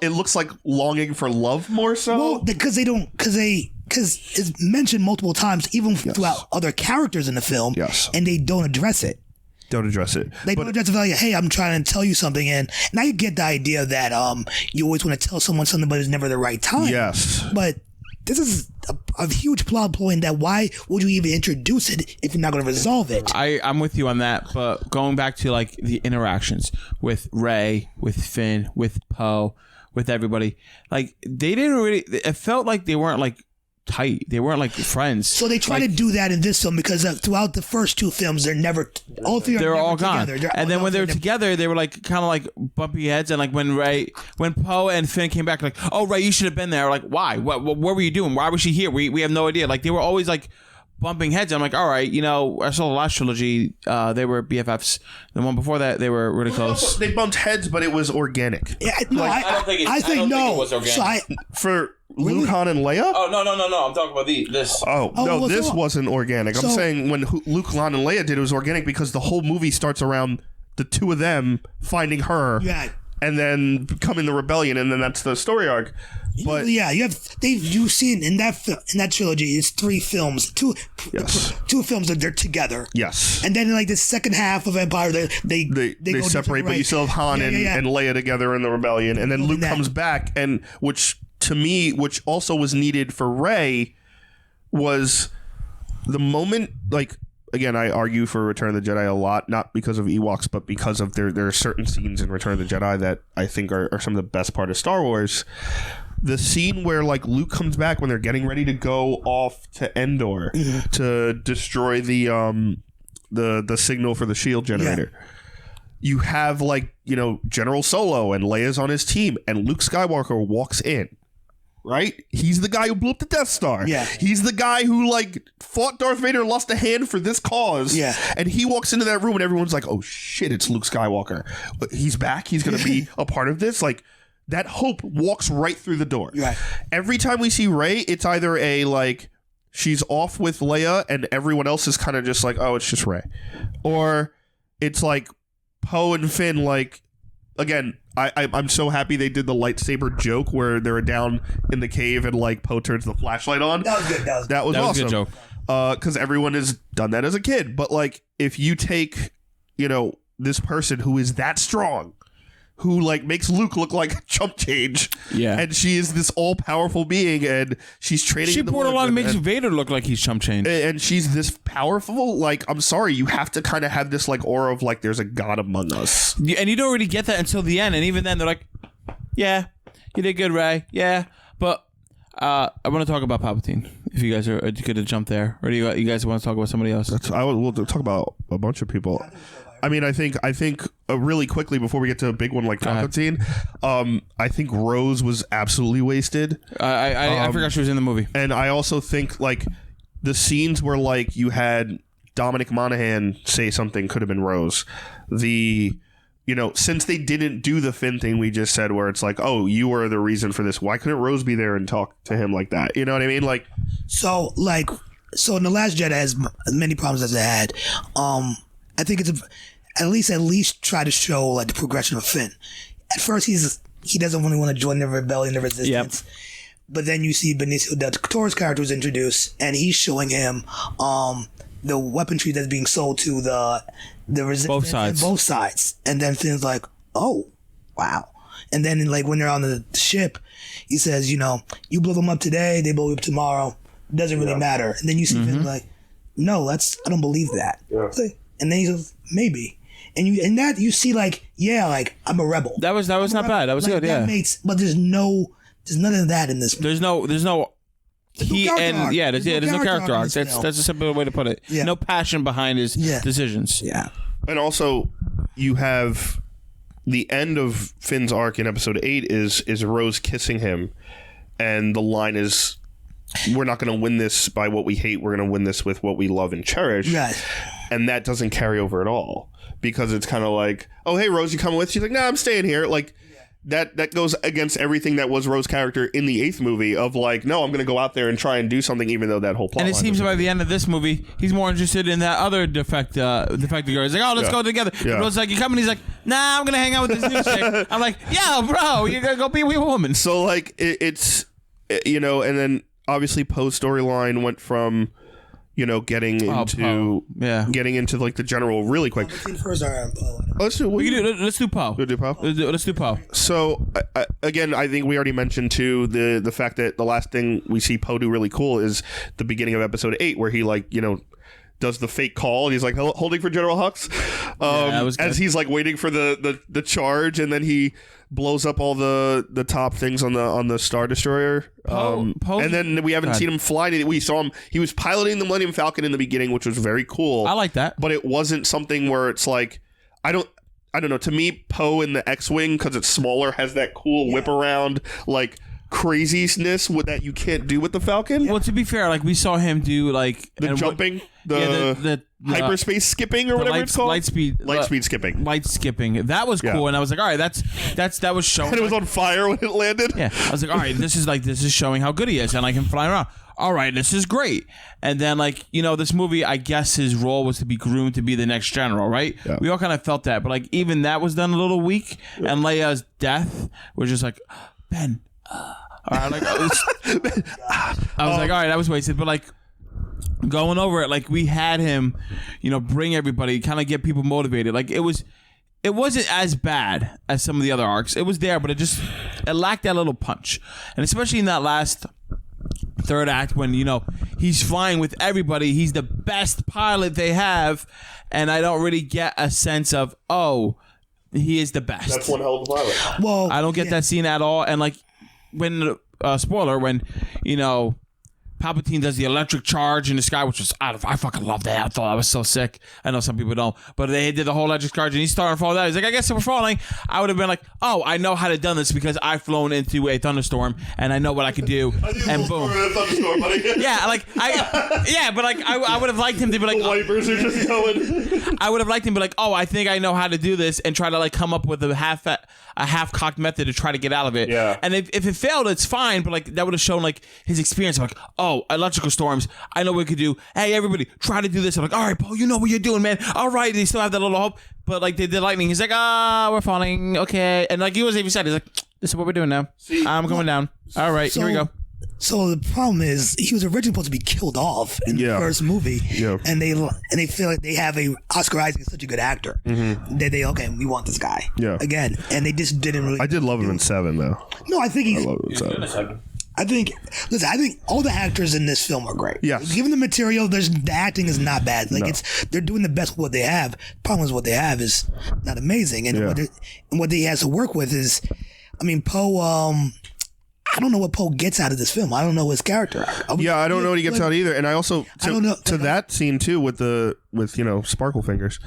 looks like longing for love more so. Well, because it's mentioned multiple times, even throughout other characters in the film. Yes. And they don't address it. They don't address it. Like, hey, I'm trying to tell you something, and now you get the idea that you always want to tell someone something, but it's never the right time. Yes. But this is a huge plot point that why would you even introduce it if you're not going to resolve it? I'm with you on that, but going back to like the interactions with Rey, with Finn, with Poe, with everybody, like they didn't really. It felt like they weren't like tight. They weren't like friends. So they try to do that in this film because throughout the first two films, all three are all gone. together. And then when they were together, they were like kind of like bumpy heads. And like when Poe and Finn came back, like, oh, Ray, you should have been there. Like, why? What were you doing? Why was she here? We have no idea. Like, they were always like bumping heads. I'm like, all right, I saw the last trilogy. They were BFFs. The one before that, they were really close. They bumped heads, but it was organic. Yeah, no, I don't think it was organic. For Luke, Han, and Leia? Oh, no. I'm talking about this. Oh, no, this wasn't organic. I'm saying when Luke, Han, and Leia did it was organic because the whole movie starts around the two of them finding her. Yeah. And then becoming the rebellion, and then that's the story arc. But you've seen in that trilogy, it's 3 films, two films that they're together. Yes. And then in like the second half of Empire, they go separate, but you still have Han and Leia together in the rebellion, and then Luke comes back, and which also was needed for Rey, was the moment like. Again, I argue for Return of the Jedi a lot, not because of Ewoks, but because of there are certain scenes in Return of the Jedi that I think are some of the best part of Star Wars. The scene where like Luke comes back when they're getting ready to go off to Endor to destroy the signal for the shield generator. Yeah. You have General Solo and Leia's on his team, and Luke Skywalker walks in. Right? He's the guy who blew up the Death Star. Yeah. He's the guy who fought Darth Vader and lost a hand for this cause. Yeah. And he walks into that room and everyone's like, oh shit, it's Luke Skywalker. He's back. He's going to be a part of this. Like, that hope walks right through the door. Right. Every time we see Rey, it's either she's off with Leia and everyone else is kind of just like, oh, it's just Rey. Or it's like Poe and Finn, again, I'm so happy they did the lightsaber joke where they were down in the cave and Poe turns the flashlight on. That was good. That was awesome. A good joke. Because everyone has done that as a kid. But if you take, this person who is that strong, who makes Luke look like a chump change, and she is this all powerful being, and she's training. She borderline makes Vader look like he's chump change, and she's this powerful. I'm sorry, you have to kind of have this aura of there's a god among us, and you don't really get that until the end. And even then, they're like, "Yeah, you did good, Rey. Yeah, but I want to talk about Palpatine. If you guys are good to jump there, or do you guys want to talk about somebody else? We'll talk about a bunch of people." I mean, I think really quickly before we get to a big one like Palpatine, I think Rose was absolutely wasted. I forgot she was in the movie. And I also think the scenes where you had Dominic Monaghan say something could have been Rose. Since they didn't do the Finn thing we just said where it's oh, you were the reason for this. Why couldn't Rose be there and talk to him like that? You know what I mean? So in The Last Jedi, as many problems as it had, I think it's at least try to show the progression of Finn. At first, he doesn't really want to join the rebellion, the resistance. Yep. But then you see Benicio del Toro's character was introduced, and he's showing him the weaponry that's being sold to the resistance. Both sides. And then Finn's like, oh, wow. And then when they're on the ship, he says, you blow them up today, they blow you up tomorrow. It doesn't really matter. And then you see Finn no, I don't believe that. Yeah. And then he says, maybe. And you see I'm a rebel. That was not bad. That was good. Yeah. But there's none of that in this movie. There's no character arc. That's a simple way to put it. Yeah. No passion behind his decisions. Yeah. And also, you have the end of Finn's arc in episode 8 is Rose kissing him, and the line is, "We're not going to win this by what we hate. We're going to win this with what we love and cherish." Right. And that doesn't carry over at all. Because it's kind of oh, hey, Rose, you coming with? She's like, nah, I'm staying here. That goes against everything that was Rose's character in the 8th movie of no, I'm going to go out there and try and do something, even though that whole plot. And it seems by the end of this movie, he's more interested in that other defected girl. He's like, oh, let's go together. Yeah. Rose's like, you coming? He's like, nah, I'm going to hang out with this new chick. I'm like, yeah, bro, you're going to go be with a woman. So it's, and then obviously Poe's storyline went from, getting into the general really quick. Let's do Poe. Let's do Poe. So again, I think we already mentioned too the fact that the last thing we see Poe do really cool is the beginning of episode 8 where he does the fake call and he's holding for General Hux as he's waiting for the charge, and then he blows up all the top things on the Star Destroyer. And then we haven't seen him fly. We saw him. He was piloting the Millennium Falcon in the beginning, which was very cool. I like that. But it wasn't something where it's like, I don't know. To me, Poe in the X-Wing, because it's smaller, has that cool whip around, like, craziness that you can't do with the Falcon. Well, to be fair, like we saw him do like the jumping, the hyperspace skipping or whatever it's called. Light speed skipping. Light skipping. That was cool, and I was like, all right, that was showing. And it was on fire when it landed. Yeah, I was like, all right, this is showing how good he is, and I can fly around. All right, this is great. And then, like, this movie, I guess his role was to be groomed to be the next general, right? Yeah. We all kind of felt that, but like even that was done a little weak. Yeah. And Leia's death was just like, Ben. All right, like, I was like, all right, that was wasted. But like going over it, like we had him, bring everybody, kind of get people motivated. Like it wasn't as bad as some of the other arcs. It was there, but it lacked that little punch. And especially in that last third act when he's flying with everybody, he's the best pilot they have, and I don't really get a sense of he is the best. That's one hell of a pilot. Well, I don't get that scene at all. And like when spoiler, when Palpatine does the electric charge in the sky, which was I fucking love that. I thought that was so sick. I know some people don't, but they did the whole electric charge and he's starting to fall down. He's like, I guess if we're falling, I would have been like, oh, I know how to do this because I've flown into a thunderstorm and I know what I could do. And boom. Yeah, like but like I would have liked him to be like, the wipers are just going. I would have liked him to be like, oh, I think I know how to do this, and try to like come up with a half-cocked method to try to get out of it. Yeah. And if it failed, it's fine, but like that would have shown like his experience of like, oh, electrical storms, I know what we could do. Hey, everybody, try to do this. I'm like, all right, Paul, you know what you're doing, man. All right. And they still have that little hope. But like they did lightning. He's like, we're falling. Okay. And like he wasn't even said, he's like, this is what we're doing now. I'm going down. All right, here we go. So the problem is he was originally supposed to be killed off in the first movie, and they feel like they have Oscar Isaac is such a good actor that we want this guy again, and they just didn't really. I did love him in 7 though. No, I think I love him in 7. I think all the actors in this film are great. Yeah. Given the material, the acting is not bad. Like they're doing the best with what they have. Problem is what they have is not amazing, and what he has to work with is, Poe. I don't know what Poe gets out of this film. I don't know his character. I don't know what he gets out either. And I also to that scene too with Sparkle Fingers.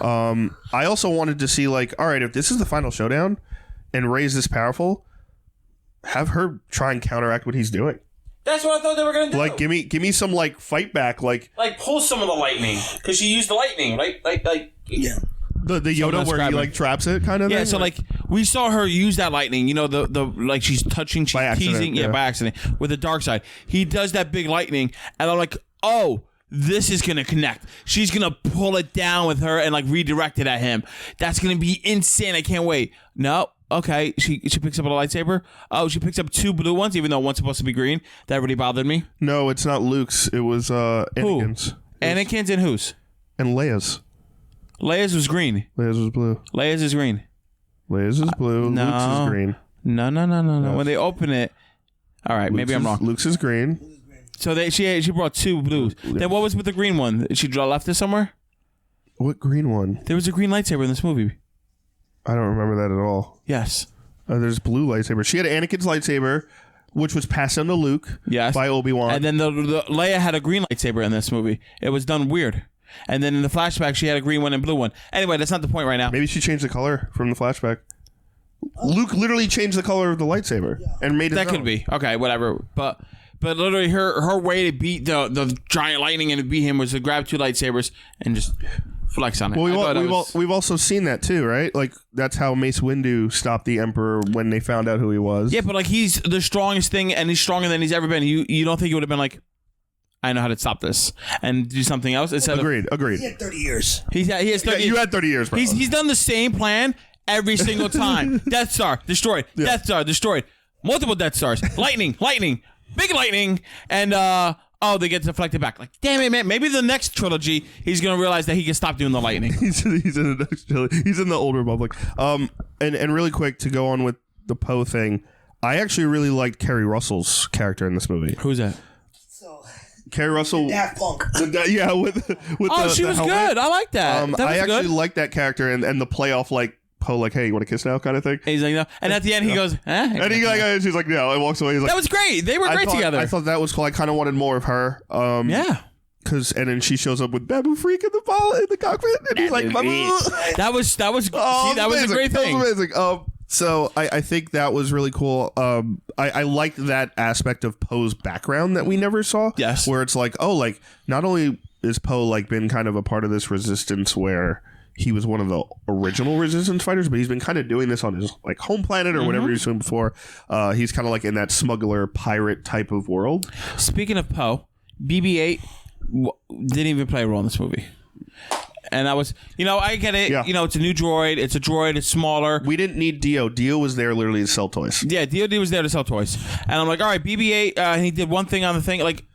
I also wanted to see like, all right, if this is the final showdown, and Rey's this powerful, have her try and counteract what he's doing. That's what I thought they were gonna do. Like, give me some like fight back, like pull some of the lightning because she used the lightning, right? The Yoda where he like traps it kind of. Yeah, thing? so like we saw her use that lightning. The like she's touching, she's teasing, by accident with the dark side. He does that big lightning, and I'm like, oh, this is gonna connect. She's gonna pull it down with her and like redirect it at him. That's gonna be insane. I can't wait. No. Okay, she picks up a lightsaber. Oh, she picks up 2 blue ones, even though one's supposed to be green. That really bothered me. No, it's not Luke's. It was Anakin's. Anakin's and whose? And Leia's. Leia's was green. Leia's was blue. Leia's is green. Leia's is blue. No. Luke's is green. No. When they open it, all right, maybe I'm wrong. Luke's is green. So she brought 2 blues. Then what was with the green one? She left it somewhere? What green one? There was a green lightsaber in this movie. I don't remember that at all. Yes. There's blue lightsaber. She had Anakin's lightsaber, which was passed on to Luke by Obi-Wan. And then the Leia had a green lightsaber in this movie. It was done weird. And then in the flashback, she had a green one and blue one. Anyway, that's not the point right now. Maybe she changed the color from the flashback. Luke literally changed the color of the lightsaber and made it. That could be. Okay, whatever. But literally her way to beat the giant lightning and to beat him was to grab 2 lightsabers and just flex on it. Well, we've also seen that too, right? Like that's how Mace Windu stopped the Emperor when they found out who he was. Yeah, but like he's the strongest thing, and he's stronger than he's ever been. You don't think he would have been like, I know how to stop this and do something else instead Agreed. He had 30 years. He has 30 years. You had 30 years, bro. He's done the same plan every single time. Death Star destroyed. Yeah. Death Star destroyed. Multiple Death Stars. Lightning. Big lightning. And they get deflected back. Like, damn it, man. Maybe the next trilogy, he's going to realize that he can stop doing the lightning. he's in the next trilogy. He's in the Old Republic. And really quick, to go on with the Poe thing, I actually really liked Kerry Russell's character in this movie. Who's that? Kerry Russell. Daft Punk. With she was helmet. good. I like that. I actually liked that character and the play off, like, Poe like, hey, you want to kiss now, kind of thing. And he's like, no. And at the end, he goes, And he like, she's like, no, and walks away. He's like, that was great. They were great together. I thought that was cool. I kind of wanted more of her. Yeah. And then she shows up with Babu Freak in the cockpit, and he's like, Babu. That was that was a great thing. That was amazing. So I think that was really cool. I liked that aspect of Poe's background that we never saw. Yes. Where it's like, oh, like not only is Poe like been kind of a part of this resistance where he was one of the original resistance fighters, but he's been kind of doing this on his like home planet or whatever he was doing before. He's kind of like in that smuggler pirate type of world. Speaking of Poe, BB-8 didn't even play a role in this movie. And I was, I get it. Yeah. It's a new droid. It's a droid. It's smaller. We didn't need Dio. Dio was there literally to sell toys. Yeah, DOD was there to sell toys. And I'm like, all right, BB-8, and he did one thing on the thing. Like,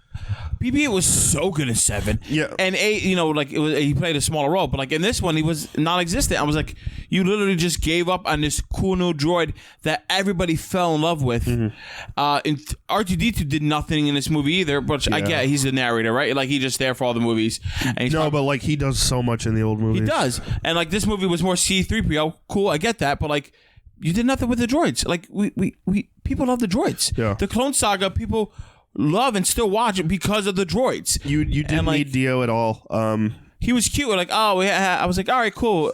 BB-8 was so good in 7. Yeah. And 8, he played a smaller role. But, like, in this one, he was non-existent. I was like, you literally just gave up on this cool new droid that everybody fell in love with. And R2-D2 did nothing in this movie either, but I get he's the narrator, right? Like, he's just there for all the movies. And he's but, like, he does so much in the old movies. He does. And, like, this movie was more C-3PO. Cool, I get that. But, like, you did nothing with the droids. Like, we people love the droids. Yeah. The Clone Saga, people love and still watch it because of the droids. You didn't need Dio at all. He was cute. Like, I was like, all right, cool.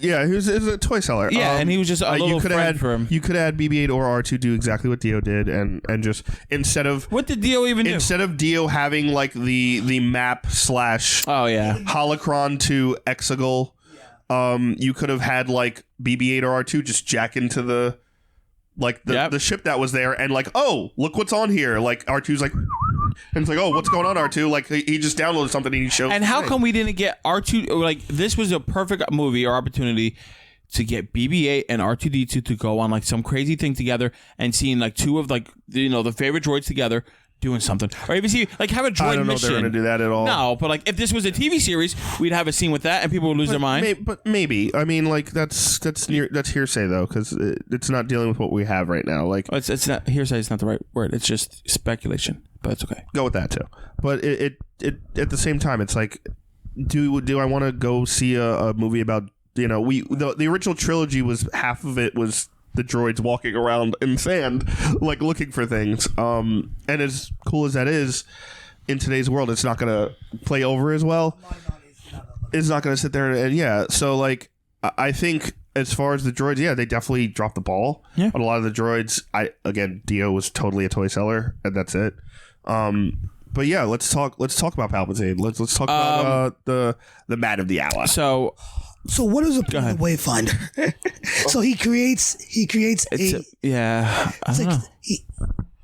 Yeah, he was a toy seller. Yeah, and he was just a little friend for him. You could have had BB-8 or R2 do exactly what Dio did, and just instead of what did Dio even do? Instead of Dio having like the map / holocron to Exegol, you could have had like BB-8 or R2 just jack into the ship that was there, and like, oh, look what's on here. Like R2's like, and it's like, oh, what's going on, R2? Like he just downloaded something and he showed. And how come we didn't get R2? Like this was a perfect movie or opportunity to get BB-8 and R2-D2 to go on like some crazy thing together and seeing like two of like the favorite droids together doing something, or even see like have a droid mission. I don't know if they're going to do that at all. No, but like if this was a TV series, we'd have a scene with that and people would lose their mind. But maybe. I mean, like that's hearsay though, because it's not dealing with what we have right now. Like it's not hearsay. It's not the right word. It's just speculation. But it's okay. Go with that too. But it at the same time, it's like, do I want to go see a movie about the original trilogy was half of it was the droids walking around in sand, like looking for things. And as cool as that is, in today's world, it's not going to play over as well. It's not going to sit there and So like, I think as far as the droids, they definitely dropped the ball on a lot of the droids. Dio was totally a toy seller, and that's it. But yeah, let's talk about Palpatine. Let's talk about the man of the hour. So what is a Wayfinder? So he creates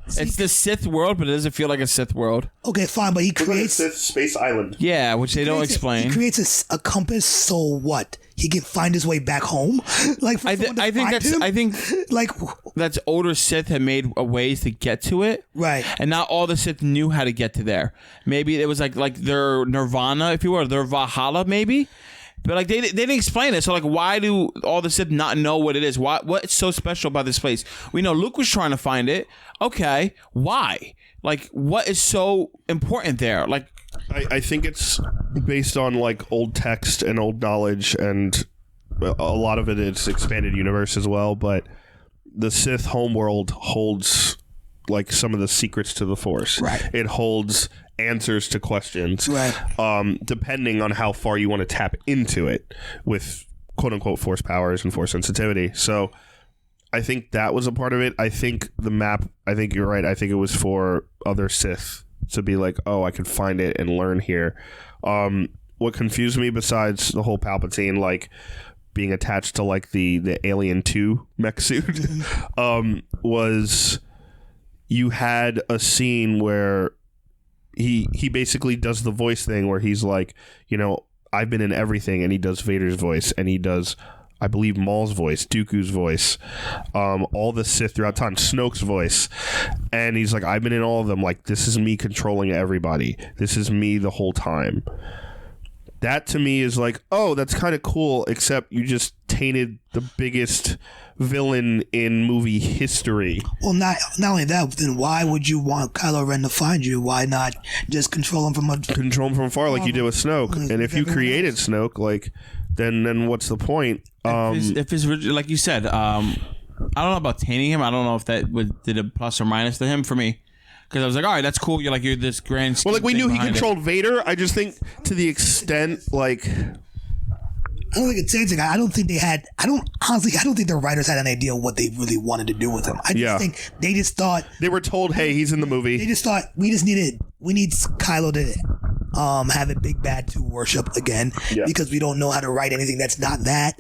it's the Sith world, but it doesn't feel like a Sith world. Okay, fine, but he creates Sith space island. Yeah, which they don't explain. He creates a compass, so what? He can find his way back home. Like I think like that's older Sith had made ways to get to it, right? And not all the Sith knew how to get to there. Maybe it was like their Nirvana, if you will, their Valhalla, maybe. But like they didn't explain it, so like why do all the Sith not know what it is? What's so special about this place? We know Luke was trying to find it. Okay, why? Like what is so important there? Like I think it's based on like old text and old knowledge, and a lot of it is expanded universe as well. But the Sith homeworld holds like some of the secrets to the Force. Right. It holds answers to questions, right? Depending on how far you want to tap into it with quote unquote Force powers and Force sensitivity. So I think that was a part of it. I think the map, I think you're right. I think it was for other Sith to be like, oh, I could find it and learn here. What confused me, besides the whole Palpatine like being attached to like the Alien 2 mech suit, was you had a scene where he basically does the voice thing where he's like, I've been in everything, and he does Vader's voice, and he does, I believe, Maul's voice, Dooku's voice, all the Sith throughout time, Snoke's voice, and he's like, I've been in all of them. Like, this is me controlling everybody. This is me the whole time. That to me is like, oh, that's kind of cool, except you just tainted the biggest villain in movie history. Well, not only that, then why would you want Kylo Ren to find you? Why not just control him from afar like you did with Snoke? And if you created Snoke, like, then what's the point? If his like you said, I don't know about tainting him. I don't know if that did a plus or minus to him for me. Because I was like, all right, that's cool. You're this grand. Well, like we knew he controlled Vader. I just think to the extent like. I don't think it's changing. I don't think they had. I don't think the writers had an idea what they really wanted to do with him. I just think they just thought they were told, "Hey, he's in the movie." They just thought we need Kylo to have a big bad to worship again because we don't know how to write anything that's not that.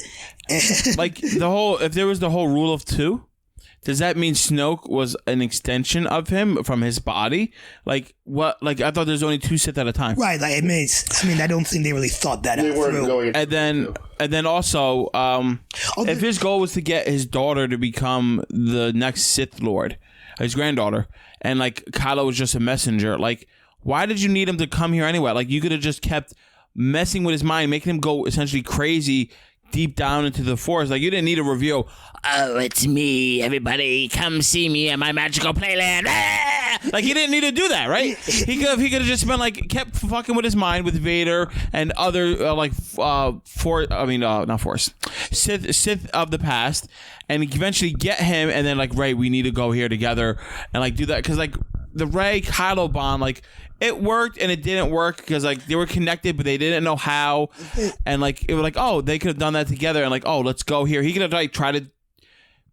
Like if there was the whole rule of two. Does that mean Snoke was an extension of him from his body? Like what? Like I thought there's only 2 Sith at a time. Right. Like I don't think they really thought that out through. And then also, if his goal was to get his daughter to become the next Sith Lord, his granddaughter, and like Kylo was just a messenger, like why did you need him to come here anyway? Like you could have just kept messing with his mind, making him go essentially crazy. Deep down into the forest, like you didn't need a reveal. Oh, it's me, everybody! Come see me at my magical playland. Like he didn't need to do that, right? He could have just been like kept fucking with his mind with Vader and other Sith of the past, and eventually get him, and then like Rey, we need to go here together and like do that because like the Rey Kylo bond, like. It worked and it didn't work because like they were connected, but they didn't know how, and like it was like they could have done that together and like let's go here. He could have like tried to.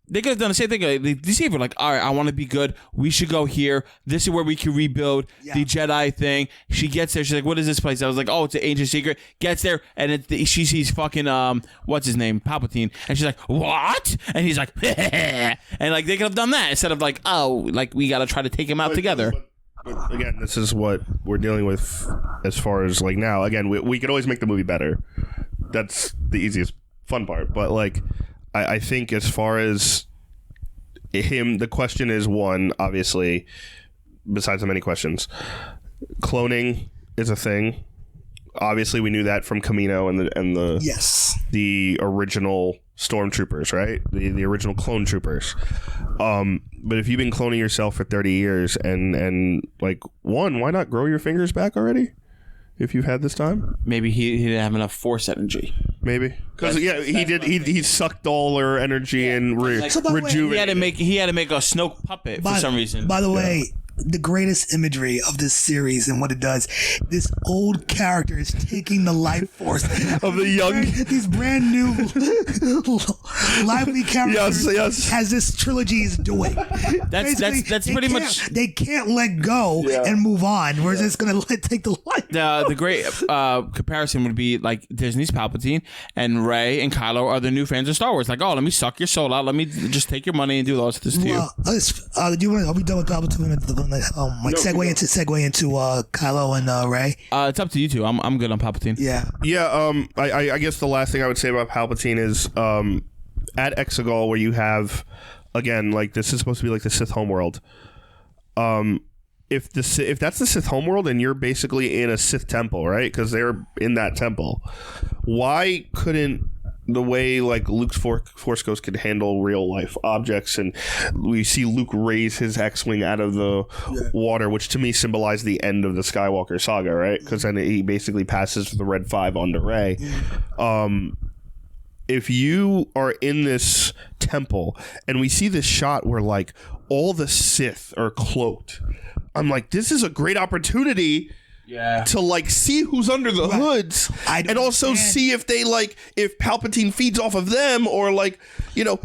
They could have done the same thing. These people were like, all right, I want to be good. We should go here. This is where we can rebuild the Jedi thing. She gets there. She's like, what is this place? I was like, oh, it's an ancient secret. Gets there and she sees fucking what's his name, Palpatine, and she's like, what? And he's like, and like they could have done that instead of like, oh, like we got to try to take him out together. But again, this is what we're dealing with as far as like now. Again, we could always make the movie better. That's the easiest fun part. But like, I think as far as him, the question is one, obviously, besides the many questions, cloning is a thing. Obviously, we knew that from Camino and the original stormtroopers, right? The original clone troopers. But if you've been cloning yourself for 30 years and like why not grow your fingers back already? If you've had this time, maybe he didn't have enough Force energy. Maybe because he did. He sucked all her energy and rejuvenated. He had to make a Snoke puppet for some reason. By the way. The greatest imagery of this series and what it does, this old character is taking the life force of the young, these brand new lively characters as this trilogy is doing. That's pretty much. They can't let go and move on. We're just gonna take the life. The great comparison would be like Disney's Palpatine and Rey and Kylo are the new fans of Star Wars. Like, let me suck your soul out. Let me just take your money and do all this to you. Are we done with Palpatine? Segue into Kylo and Rey. It's up to you two. I'm good on Palpatine. Yeah. I guess the last thing I would say about Palpatine is at Exegol, where you have again like this is supposed to be like the Sith homeworld. If that's the Sith homeworld and you're basically in a Sith temple, right? Because they're in that temple. Why couldn't the way like Luke's Force Ghost could handle real life objects, and we see Luke raise his X-wing out of the water, which to me symbolized the end of the Skywalker saga, right? Because then he basically passes the Red 5 onto Rey. If you are in this temple and we see this shot where like all the Sith are cloaked, I'm like, this is a great opportunity to like see who's under the hoods and also see if they like if Palpatine feeds off of them or like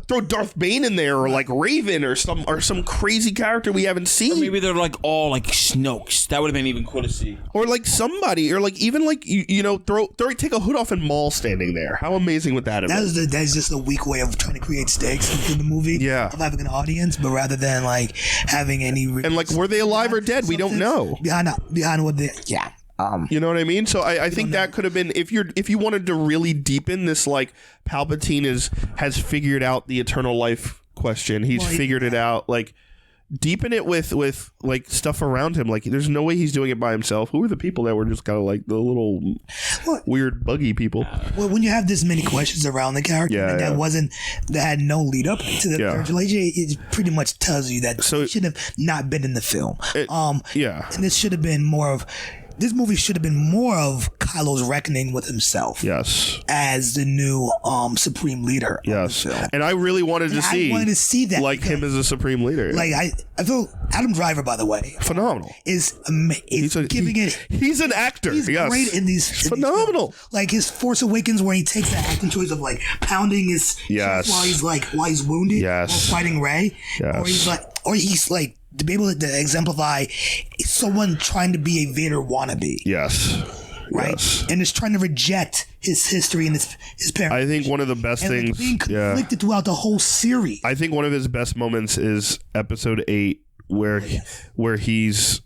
throw Darth Bane in there or like Raven or some crazy character we haven't seen. Or maybe they're like all like Snokes. That would have been even cool to see. Or like somebody or like even like take a hood off and Maul standing there. How amazing would that have been? That's just a weak way of trying to create stakes in the movie. Yeah, of having an audience, but rather than like having any and like were they alive or dead? We don't know behind what they you know what I mean? So I think that could have been if you wanted to really deepen this, like Palpatine has figured out the eternal life question. He's figured it out. Like deepen it with like stuff around him. Like there's no way he's doing it by himself. Who are the people that were just kind of like the little weird buggy people? Well, when you have this many questions around the character that had no lead up to the third trilogy, it pretty much tells you that it should have not been in the film. And this should have been more of this movie should have been more of Kylo's reckoning with himself. Yes. As the new supreme leader. Yes. And I really wanted to see that, like him as a supreme leader. Like I feel Adam Driver, by the way, phenomenal. Is giving it. He's an actor. He's great in these. Phenomenal. Like his Force Awakens, where he takes the acting choice of like pounding his chest while he's wounded, while fighting Rey, or he's like to be able to exemplify someone trying to be a Vader wannabe. Yes. Right? Yes. And is trying to reject his history and his parents. I think one of the best things... being conflicted throughout the whole series. I think one of his best moments is episode 8 where he's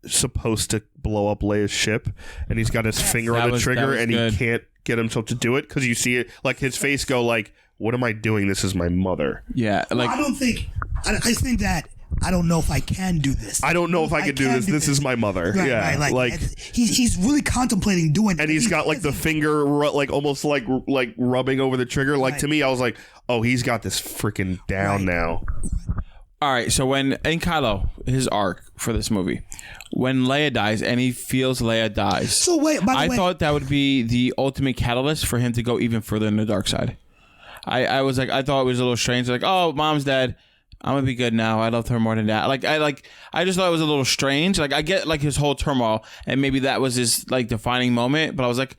supposed to blow up Leia's ship and he's got his finger on the trigger and he can't get himself to do it because you see it like his face go like, what am I doing? This is my mother. Yeah. Like I think that I don't know if I can do this. I don't know if I can do this. This is my mother. Right, yeah, right. Like he's really contemplating doing. And he's got like the finger, like almost like rubbing over the trigger. Like to me, I was like, oh, he's got this freaking down now. All right. So when in Kylo, his arc for this movie, when Leia dies and he feels Leia dies. So wait, by the way, I thought that would be the ultimate catalyst for him to go even further in the dark side. I was like, I thought it was a little strange. Like, oh, mom's dead. I'm gonna be good now. I loved her more than that. I just thought it was a little strange. Like I get like his whole turmoil, and maybe that was his like defining moment. But I was like,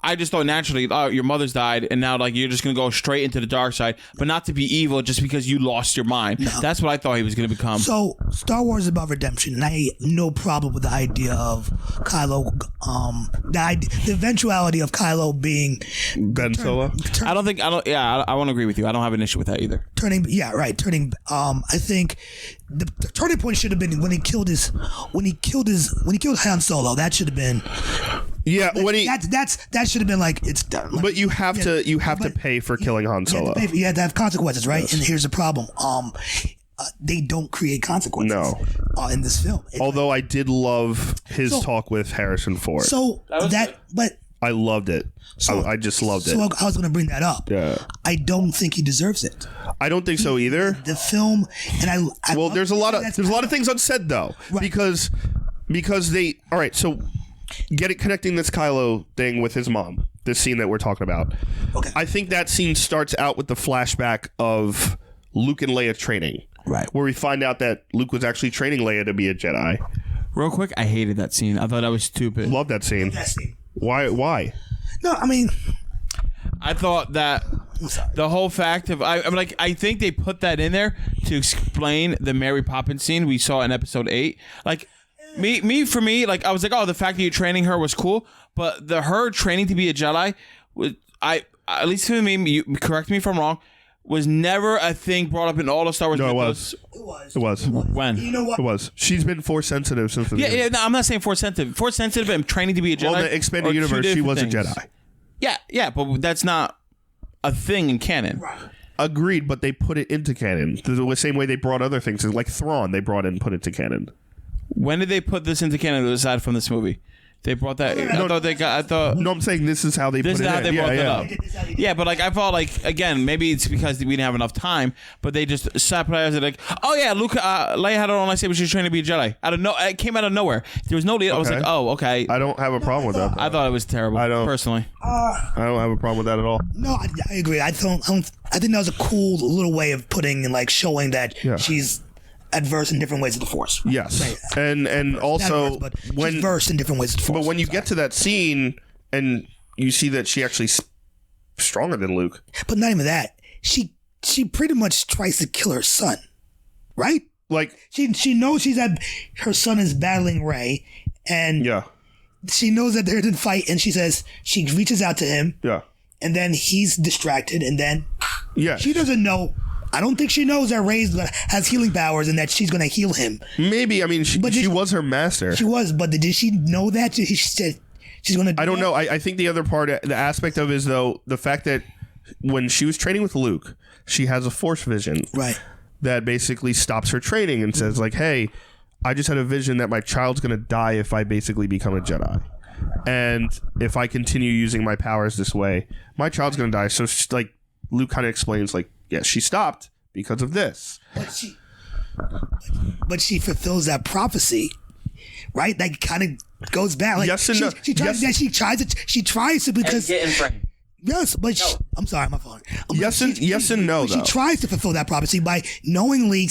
I just thought naturally, oh, your mother's died, and now like you're just gonna go straight into the dark side, but not to be evil just because you lost your mind. No. That's what I thought he was gonna become. So Star Wars is about redemption, and I had no problem with the idea of Kylo, the eventuality of Kylo being Ben Solo. I want to agree with you. I don't have an issue with that either. Turning. I think the turning point should have been when he killed Han Solo. That should have been. Yeah, that should have been like it's done. Like, but you have to pay for killing Han Solo. You have to have consequences, right? Yes. And here's the problem: they don't create consequences. No. In this film. Although I did love his talk with Harrison Ford. But I loved it. I just loved it. So I was going to bring that up. Yeah. I don't think he deserves it. I don't think so either. The film, and I there's a lot of things unsaid though, right. because they. All right, so. Connecting this Kylo thing with his mom, this scene that we're talking about. Okay. I think that scene starts out with the flashback of Luke and Leia training. Right. Where we find out that Luke was actually training Leia to be a Jedi. Real quick, I hated that scene. I thought that was stupid. Love that scene. Why? No, I mean... I thought that the whole fact of... I think they put that in there to explain the Mary Poppins scene we saw in episode 8. Like... For me, like I was like, oh, the fact that you're training her was cool, but her training to be a Jedi was, at least to me, you correct me if I'm wrong, was never a thing brought up in all the Star Wars. No, mythos. It was. When? You know what? It was. She's been Force sensitive since the beginning. Yeah. No, I'm not saying Force sensitive. Force sensitive and training to be a Jedi. Well, in the expanded universe, she was a Jedi. Yeah, but that's not a thing in canon. Right. Agreed, but they put it into canon the same way they brought other things, like Thrawn. They brought in and put into canon. When did they put this into canon aside from this movie? They brought that. No, I'm saying this is how they put it in. This is how they brought it up. Yeah, but like I felt like again, maybe it's because we didn't have enough time, but they just sat players like, oh yeah, Leia had her own lightsaber. She was trying to be a Jedi. It came out of nowhere. There was no lead. I was like, oh okay. I don't have a problem with that. I thought it was terrible. I don't personally. I don't have a problem with that at all. No, I agree. I think that was a cool little way of putting and like showing that she's adverse in different ways of the Force. Yes, right. and also when she's versed in different ways of the Force. But when you get to that scene and you see that she actually stronger than Luke. But not even that. She pretty much tries to kill her son, right? Like she knows her son is battling Rey, and she knows that they're in a fight, and she reaches out to him, and then he's distracted, and then she doesn't know. I don't think she knows that Rey has healing powers and that she's going to heal him. Maybe. I mean, she was her master. She was, but did she know that? She said she's going to do I don't know. I think the other part, the aspect of it is, though, the fact that when she was training with Luke, she has a Force vision. Right. That basically stops her training and says, like, hey, I just had a vision that my child's going to die if I basically become a Jedi. And if I continue using my powers this way, my child's going to die. So, like, Luke kind of explains, like, yes, she stopped because of this. But she fulfills that prophecy right? That kind of goes back. Like, Yes and no. She tries to because. Get in frame. Yes, but I'm sorry, my fault. Yes and no. She tries to fulfill that prophecy by knowingly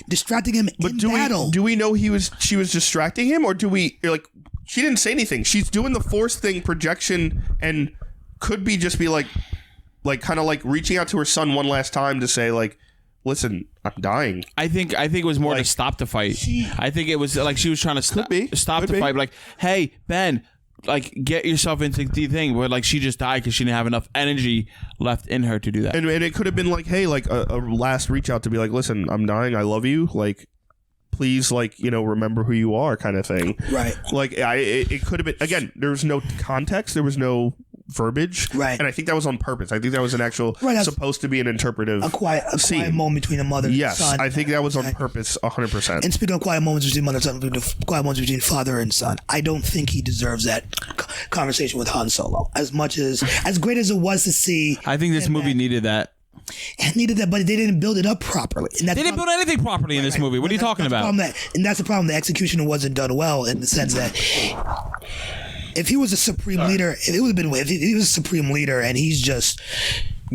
distracting him in battle. Do we know she was distracting him, or do we like? She didn't say anything. She's doing the Force thing, projection, and could just be like kind of like reaching out to her son one last time to say like, listen, I'm dying. I think it was more to stop the fight. I think it was like she was trying to stop the fight. Like, hey, Ben, like get yourself into the thing. But like she just died because she didn't have enough energy left in her to do that. And it could have been like, hey, like a last reach out to be like, listen, I'm dying. I love you. Like, please, like, remember who you are, kind of thing. Right. Like it could have been, again, there was no context. There was no verbiage, right? And I think that was on purpose. I think that was an actual supposed to be an interpretive a quiet moment between a mother and son. Yes, I think that was on purpose 100%. And speaking of quiet moments between mother and son, quiet moments between father and son, I don't think he deserves that conversation with Han Solo as great as it was to see. I think this movie needed that. It needed that, but they didn't build it up properly. And they didn't build anything properly in this movie. What are you talking about? And that's the problem. The execution wasn't done well in the sense that if he was a supreme leader, if he was a supreme leader and he's just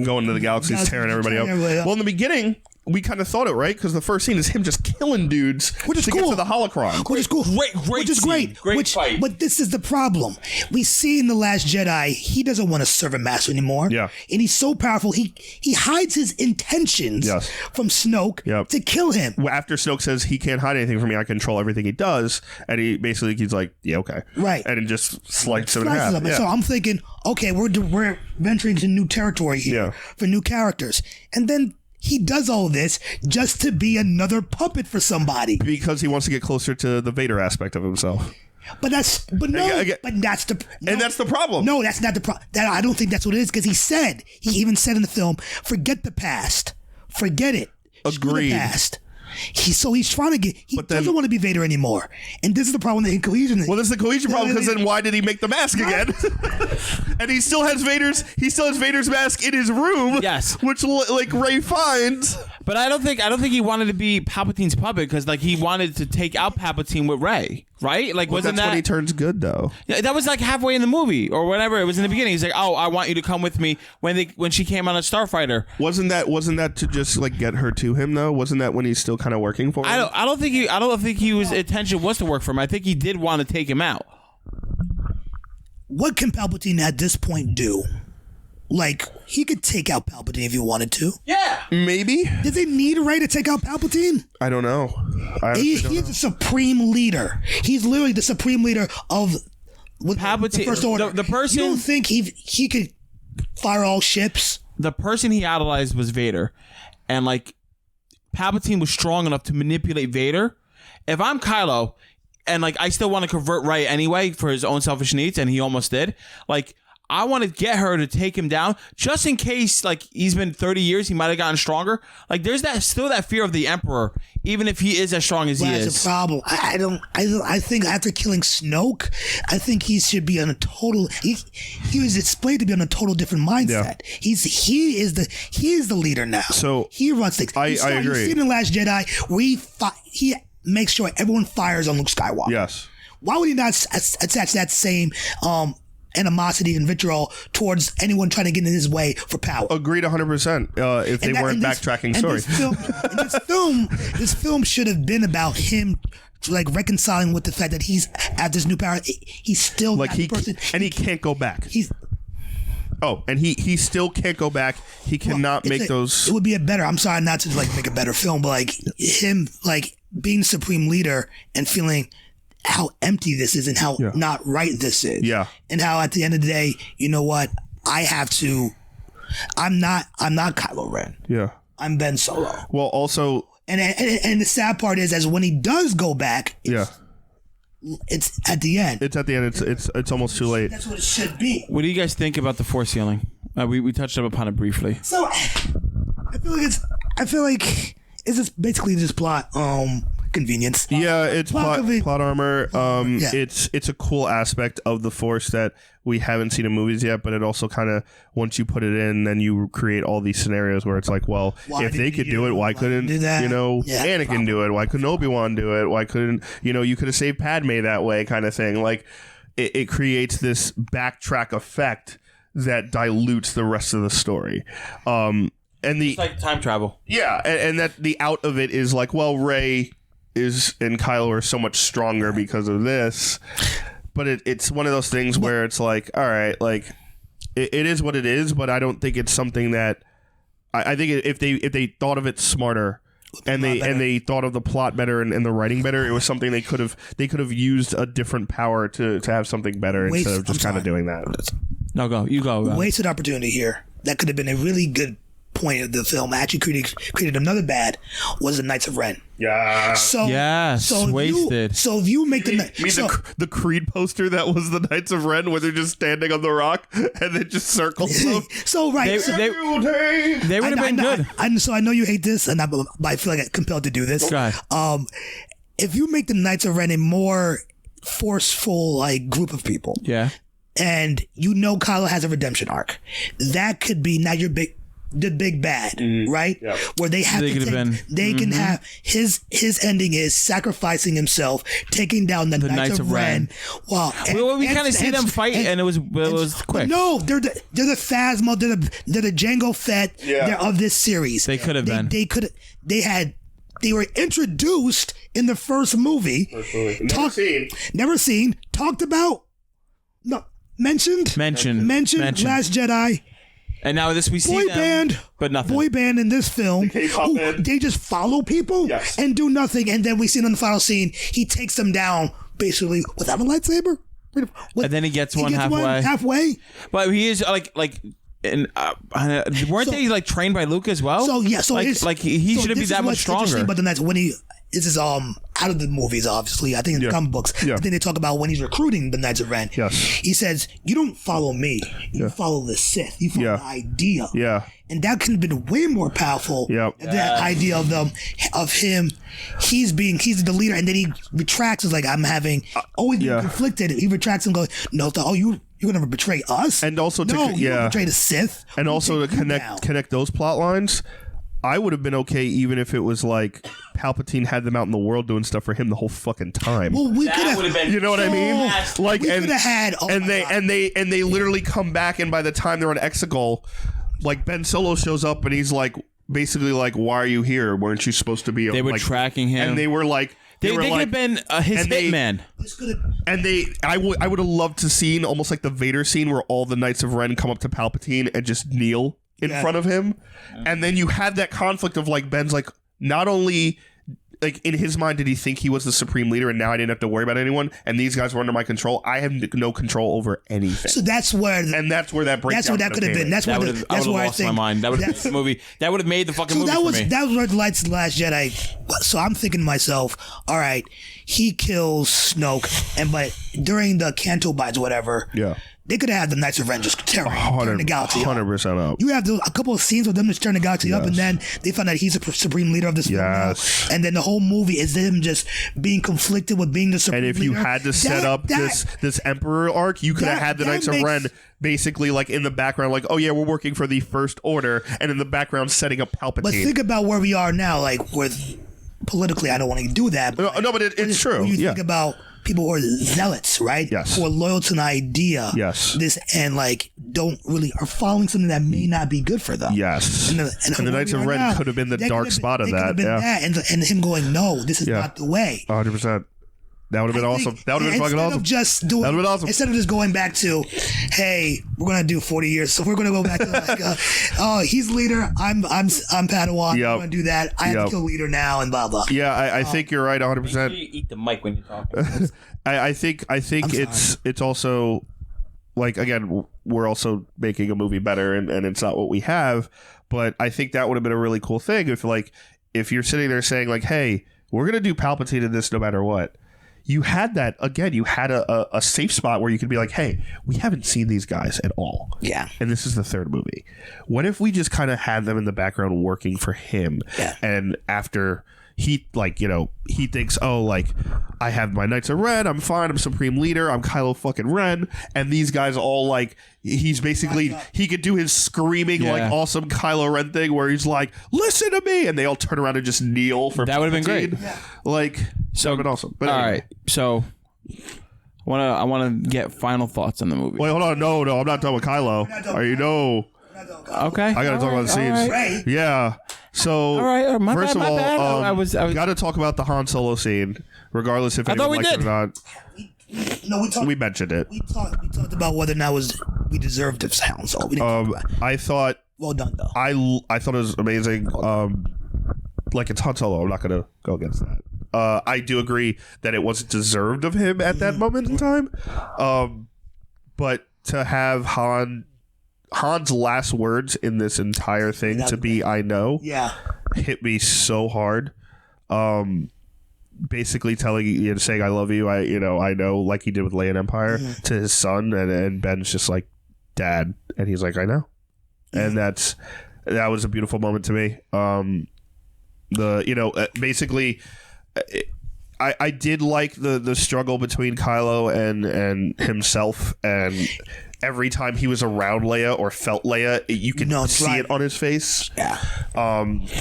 going to the galaxies, tearing everybody up. Well, in the beginning, we kind of thought it, right? Because the first scene is him just killing dudes which is to cool. get to the holocron. Which is cool. Which is great. Great fight. But this is the problem. We see in The Last Jedi, he doesn't want to serve a master anymore. Yeah. And he's so powerful, he hides his intentions from Snoke to kill him. After Snoke says he can't hide anything from me, I control everything he does, and he's like, yeah, okay. Right. And it just slices him in half. Yeah. So I'm thinking, okay, we're venturing into new territory here for new characters. And then he does all this just to be another puppet for somebody because he wants to get closer to the Vader aspect of himself. That's the problem. No, that's not the problem. I don't think that's what it is because he even said in the film, forget the past, forget it. Agreed. Screw the past. He's trying to doesn't want to be Vader anymore, and this is the problem with the cohesion. Well, this is the cohesion problem because then why did he make the mask again? And he still has Vader's mask in his room. Yes, which like Rey finds. But I don't think he wanted to be Palpatine's puppet because like he wanted to take out Palpatine with Rey, right? Like wasn't that's that when he turns good though? Yeah, that was like halfway in the movie or whatever. It was in the beginning. He's like, "Oh, I want you to come with me." When she came on a starfighter, wasn't that to just like get her to him though? Wasn't that when he's still kind of working for him? I don't think he was intention was to work for him. I think he did want to take him out. What can Palpatine at this point do? Like, he could take out Palpatine if he wanted to. Yeah. Maybe. Did they need Rey to take out Palpatine? I don't know. He's the supreme leader. He's literally the supreme leader of Palpatine. The First Order. The person. You don't think he could fire all ships? The person he idolized was Vader. And, like, Palpatine was strong enough to manipulate Vader. If I'm Kylo, and, like, I still want to convert Rey anyway for his own selfish needs, and he almost did, like, I want to get her to take him down just in case, like, he's been 30 years, he might have gotten stronger. Like, there's still that fear of the Emperor, even if he is as strong as he is. That's a problem. I think after killing Snoke, I think he should be on a total. He was displayed to be on a total different mindset. Yeah. He is the leader now. So he runs things. I agree. You see in The Last Jedi, he makes sure everyone fires on Luke Skywalker. Yes. Why would he not attach that same animosity and vitriol towards anyone trying to get in his way for power? Agreed 100%. If they weren't backtracking stories. This film should have been about him like reconciling with the fact that he's at this new power. He's still like that person. And he can't go back. He still can't go back. He cannot make those. It would be I'm sorry not to like make a better film, but like him like being supreme leader and feeling how empty this is and how not right this is. Yeah. And how at the end of the day, you know what? I'm not Kylo Ren. Yeah. I'm Ben Solo. Well, also. And the sad part is, as when he does go back. It's at the end. It's at the end. It's almost too late. That's what it should be. What do you guys think about the Force healing? We touched upon it briefly. So I feel like it's just basically this plot. Because convenience. Yeah, it's plot convenience. armor. Yeah. It's a cool aspect of the Force that we haven't seen in movies yet, but it also kind of, once you put it in, then you create all these scenarios where it's like, well, Why if they didn't could you do it, why couldn't do that? Anakin probably. do it? Why couldn't Obi-Wan do it? Why couldn't you could have saved Padme that way, kind of thing. Like it creates this backtrack effect that dilutes the rest of the story. And the It's like time travel. yeah, and that the out of it is like, well, Rey and Kylo are so much stronger because of this. But it's one of those things where it's like, all right, like it is what it is, but I don't think it's something that I think if they thought of it smarter and they thought of the plot better and the writing better, it was something they could have used a different power to have something better instead of just kind of doing that. No, go. You go. Wasted opportunity here. That could have been a really good point of the film. Actually created another bad was the Knights of Ren. Yeah. So Yes, wasted. So if you make the Creed poster that was the Knights of Ren where they're just standing on the rock and it just circles them. so right. They, so, they, they would have been good. So I know you hate this, but I feel like I'm compelled to do this. Go ahead. If you make the Knights of Ren a more forceful like group of people, Yeah. and Kylo has a redemption arc, that could be now the big bad, right? Yeah. Where they have They to could have been. they can have his ending is sacrificing himself, taking down the Knights of Ren. Wow. We kind of see them fight, and it was quick. No, they're the Phasma, they're the Jango Fett. Yeah. They're of this series. They could have been. They were introduced in the first movie. Never seen. Talked about. No. Mentioned. Last Jedi. And now we see Boy them, band, but nothing. Boy band in this film. K-pop band. They just follow people and do nothing, and then we see in the final scene he takes them down basically without a lightsaber. And then he gets one halfway. But he is and weren't they like trained by Luke as well? So yeah, he should be that much stronger. But then that's when this is out of the movies, obviously. I think in the comic books, I think they talk about when he's recruiting the Knights of Ren. Yes. He says, "You don't follow me. You follow the Sith. You follow the idea." Yeah. And that could have been way more powerful. Yep. That idea of him. He's the leader, and then he retracts. It's like I'm having always being conflicted. He retracts and goes, "No, you're gonna betray us." And also you betray the Sith. And also to connect those plot lines. I would have been okay even if it was like Palpatine had them out in the world doing stuff for him the whole fucking time. Well, we could have been. You know what I mean? Like, we could have had. and they literally come back, and by the time they're on Exegol, like Ben Solo shows up, and he's like, basically like, "Why are you here? Weren't you supposed to be?" They were like, tracking him, and they were like, they could have been his hitman. And I would have loved to seen almost like the Vader scene where all the Knights of Ren come up to Palpatine and just kneel in front of him, and then you had that conflict of like Ben's like, not only like in his mind did he think he was the supreme leader and now I didn't have to worry about anyone and these guys were under my control, I have no control over anything. So that's where that breakdown. That's what that could have been. That's I where would have lost my mind. That would have made the movie. That would have made the fucking movie for me. That was where the Last Jedi. So I'm thinking to myself, all right, he kills Snoke, but during the Canto bites, whatever. Yeah. They could have had the Knights of Ren just turn the galaxy 100% up. You have a couple of scenes with them just turn the galaxy up, and then they find out he's a supreme leader of this film now. And then the whole movie is them just being conflicted with being the supreme leader. And if you had to set up this Emperor arc, you could have had the Knights of Ren basically like in the background, like, oh yeah, we're working for the First Order, and in the background setting up Palpatine. But think about where we are now, like with politically, I don't want to do that. But no, but it's true. When you think about people who are zealots, right? Yes. Who are loyal to an idea. Yes. And like are following something that may not be good for them. Yes. And the Knights of Ren could have been the dark spot of that. Yeah. And him going, no, this is not the way. 100%. That would have been awesome. That would have been fucking awesome. That would have been awesome. Instead of just going back to, hey, we're gonna do 40 years, so we're gonna go back to like, oh, he's leader, I'm Padawan. Yep. I'm gonna do that. I have to kill leader now, and blah blah. Yeah, I think you're right, 100%. You eat the mic when you talk. I think it's also like, again, we're also making a movie better, and it's not what we have, but I think that would have been a really cool thing if you're sitting there saying like, hey, we're gonna do Palpatine in this no matter what. you had that again. You had a safe spot where you could be like, hey, we haven't seen these guys at all. Yeah. And this is the third movie. What if we just kind of had them in the background working for him? Yeah. And after he he thinks, oh, like, I have my Knights of Ren, I'm fine, I'm Supreme Leader, I'm Kylo fucking Ren, and these guys all like, he's basically, he could do his screaming like awesome Kylo Ren thing where he's like, listen to me, and they all turn around and just kneel for that would have been great. Like, so been awesome. But all anyway. right, so I wanna get final thoughts on the movie. Wait, hold on, no, I'm not done with Kylo. Are you Okay, I gotta talk about the scenes. Right. Yeah. So All right. My first bad, of all, my bad. I was gotta talk about the Han Solo scene, regardless if anyone we liked it did. or not. No, We mentioned it. We talked about whether or not we deserved this Han Solo. We didn't talk about it. I thought Well done, though. I thought it was amazing. Like, it's Han Solo. I'm not gonna go against that. I do agree that it wasn't deserved of him at that moment in time. But to have Han's last words in this entire thing to be "I know," Yeah. hit me so hard. Basically telling saying "I love you," I know, like he did with Leia in Empire to his son, and Ben's just like, "Dad," and he's like, "I know," and that was a beautiful moment to me. Basically, I did like the struggle between Kylo and himself, and every time he was around Leia or felt Leia, you could see it on his face. Yeah.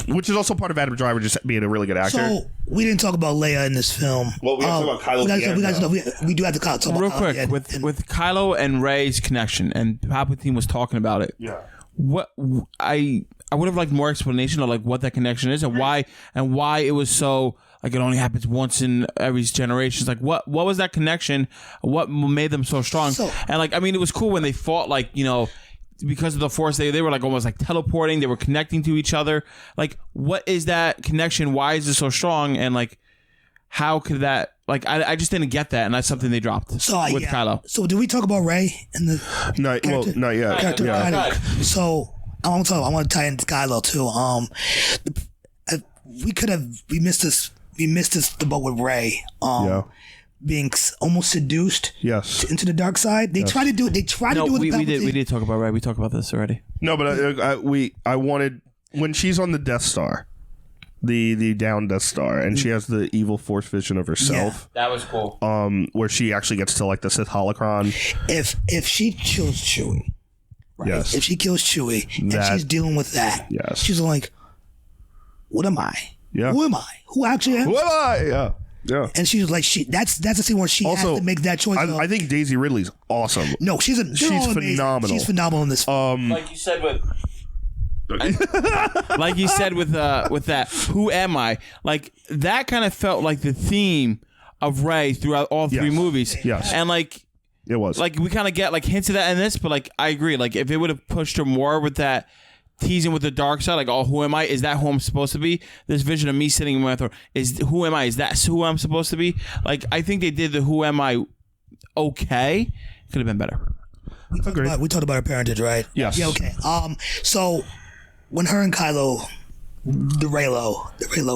Which is also part of Adam Driver just being a really good actor. So we didn't talk about Leia in this film. Well, we have to talk about Kylo. We do have to talk about real Kylo quick again. with Kylo and Rey's connection, and Palpatine was talking about it. Yeah. What I would have liked more explanation of like what that connection is and why it was so like it only happens once in every generation. It's like what was that connection? What made them so strong? And like, I mean, it was cool when they fought, like, because of the Force, they were like almost like teleporting. They were connecting to each other. Like, what is that connection? Why is it so strong? And like, how could that? Like, I just didn't get that, and that's something they dropped with Kylo. So did we talk about Rey in the not yet. character? Yeah. So I want to tie into Kylo too. We missed the boat with Rey. Being almost seduced. Yes. Into the dark side. They try to do it. They try to do it. We did talk about Rey. We talked about this already. No, but I wanted when she's on the Death Star. The down Death Star, and she has the evil Force vision of herself. That was cool. Where she actually gets to like the Sith holocron. If she kills Chewie, right? Yes. If she kills Chewie and she's dealing with that, yes, she's like, "What am I? Yeah. Who am I? Who actually am? Who am I? Yeah." Yeah. And she's like, that's the scene where she also has to make that choice. I think Daisy Ridley's awesome. No, she's phenomenal. She's phenomenal in this. Like you said with. Like you said with that, who am I? Like that kind of felt like the theme of Rey throughout all three movies. Yes, and like it was like we kind of get like hints of that in this, but like I agree. Like if it would have pushed her more with that teasing with the dark side, like, oh, who am I? Is that who I'm supposed to be? This vision of me sitting in my throne is who am I? Is that who I'm supposed to be? Like I think they did the who am I okay. Could have been better. We talked about her parentage, right? Yes. Yeah. Okay. So. When her and Kylo, the Reylo,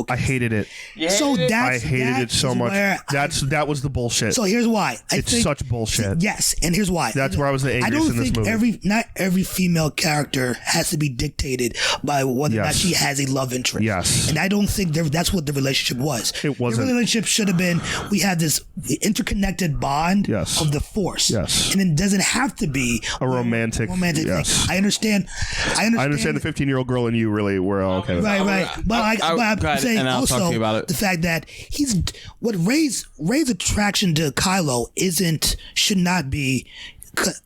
I hated it. So I hated it so much. That was the bullshit. So here's why. It's such bullshit. Yes, and here's why. That's where I was the angriest in this movie. I don't think not every female character has to be dictated by whether or not she has a love interest. Yes. And I don't think that's what the relationship was. It wasn't. The relationship should have been, we have this interconnected bond of the Force. Yes. And it doesn't have to be a romantic thing. I understand the 15-year-old girl and you really were okay with Right. But I'm saying also the fact that Rey's attraction to Kylo should not be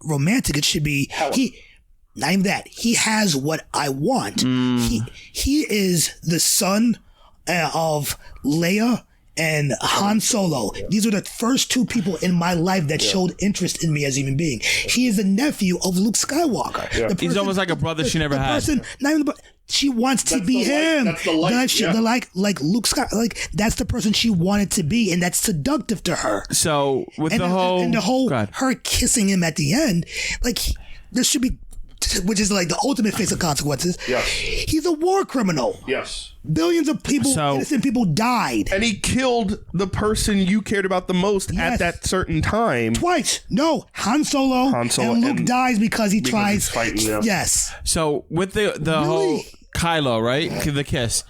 romantic. It should be not even that. He has what I want. He is the son of Leia and Han Solo. These are the first two people in my life that showed interest in me as a human being. He is the nephew of Luke Skywalker. Yeah. He's almost like a brother she never had. She wants to be him. That's the life. Like Luke Skywalker. Like that's the person she wanted to be, and that's seductive to her. So with the whole her kissing him at the end, like there should be which is like the ultimate face of consequences. Yes. He's a war criminal. Yes. Billions of people, innocent people died. And he killed the person you cared about the most at that certain time. Twice. No, Han Solo and Luke dies because he tries. Fighting, yeah. Yes. So with the whole Kylo, right? The kiss.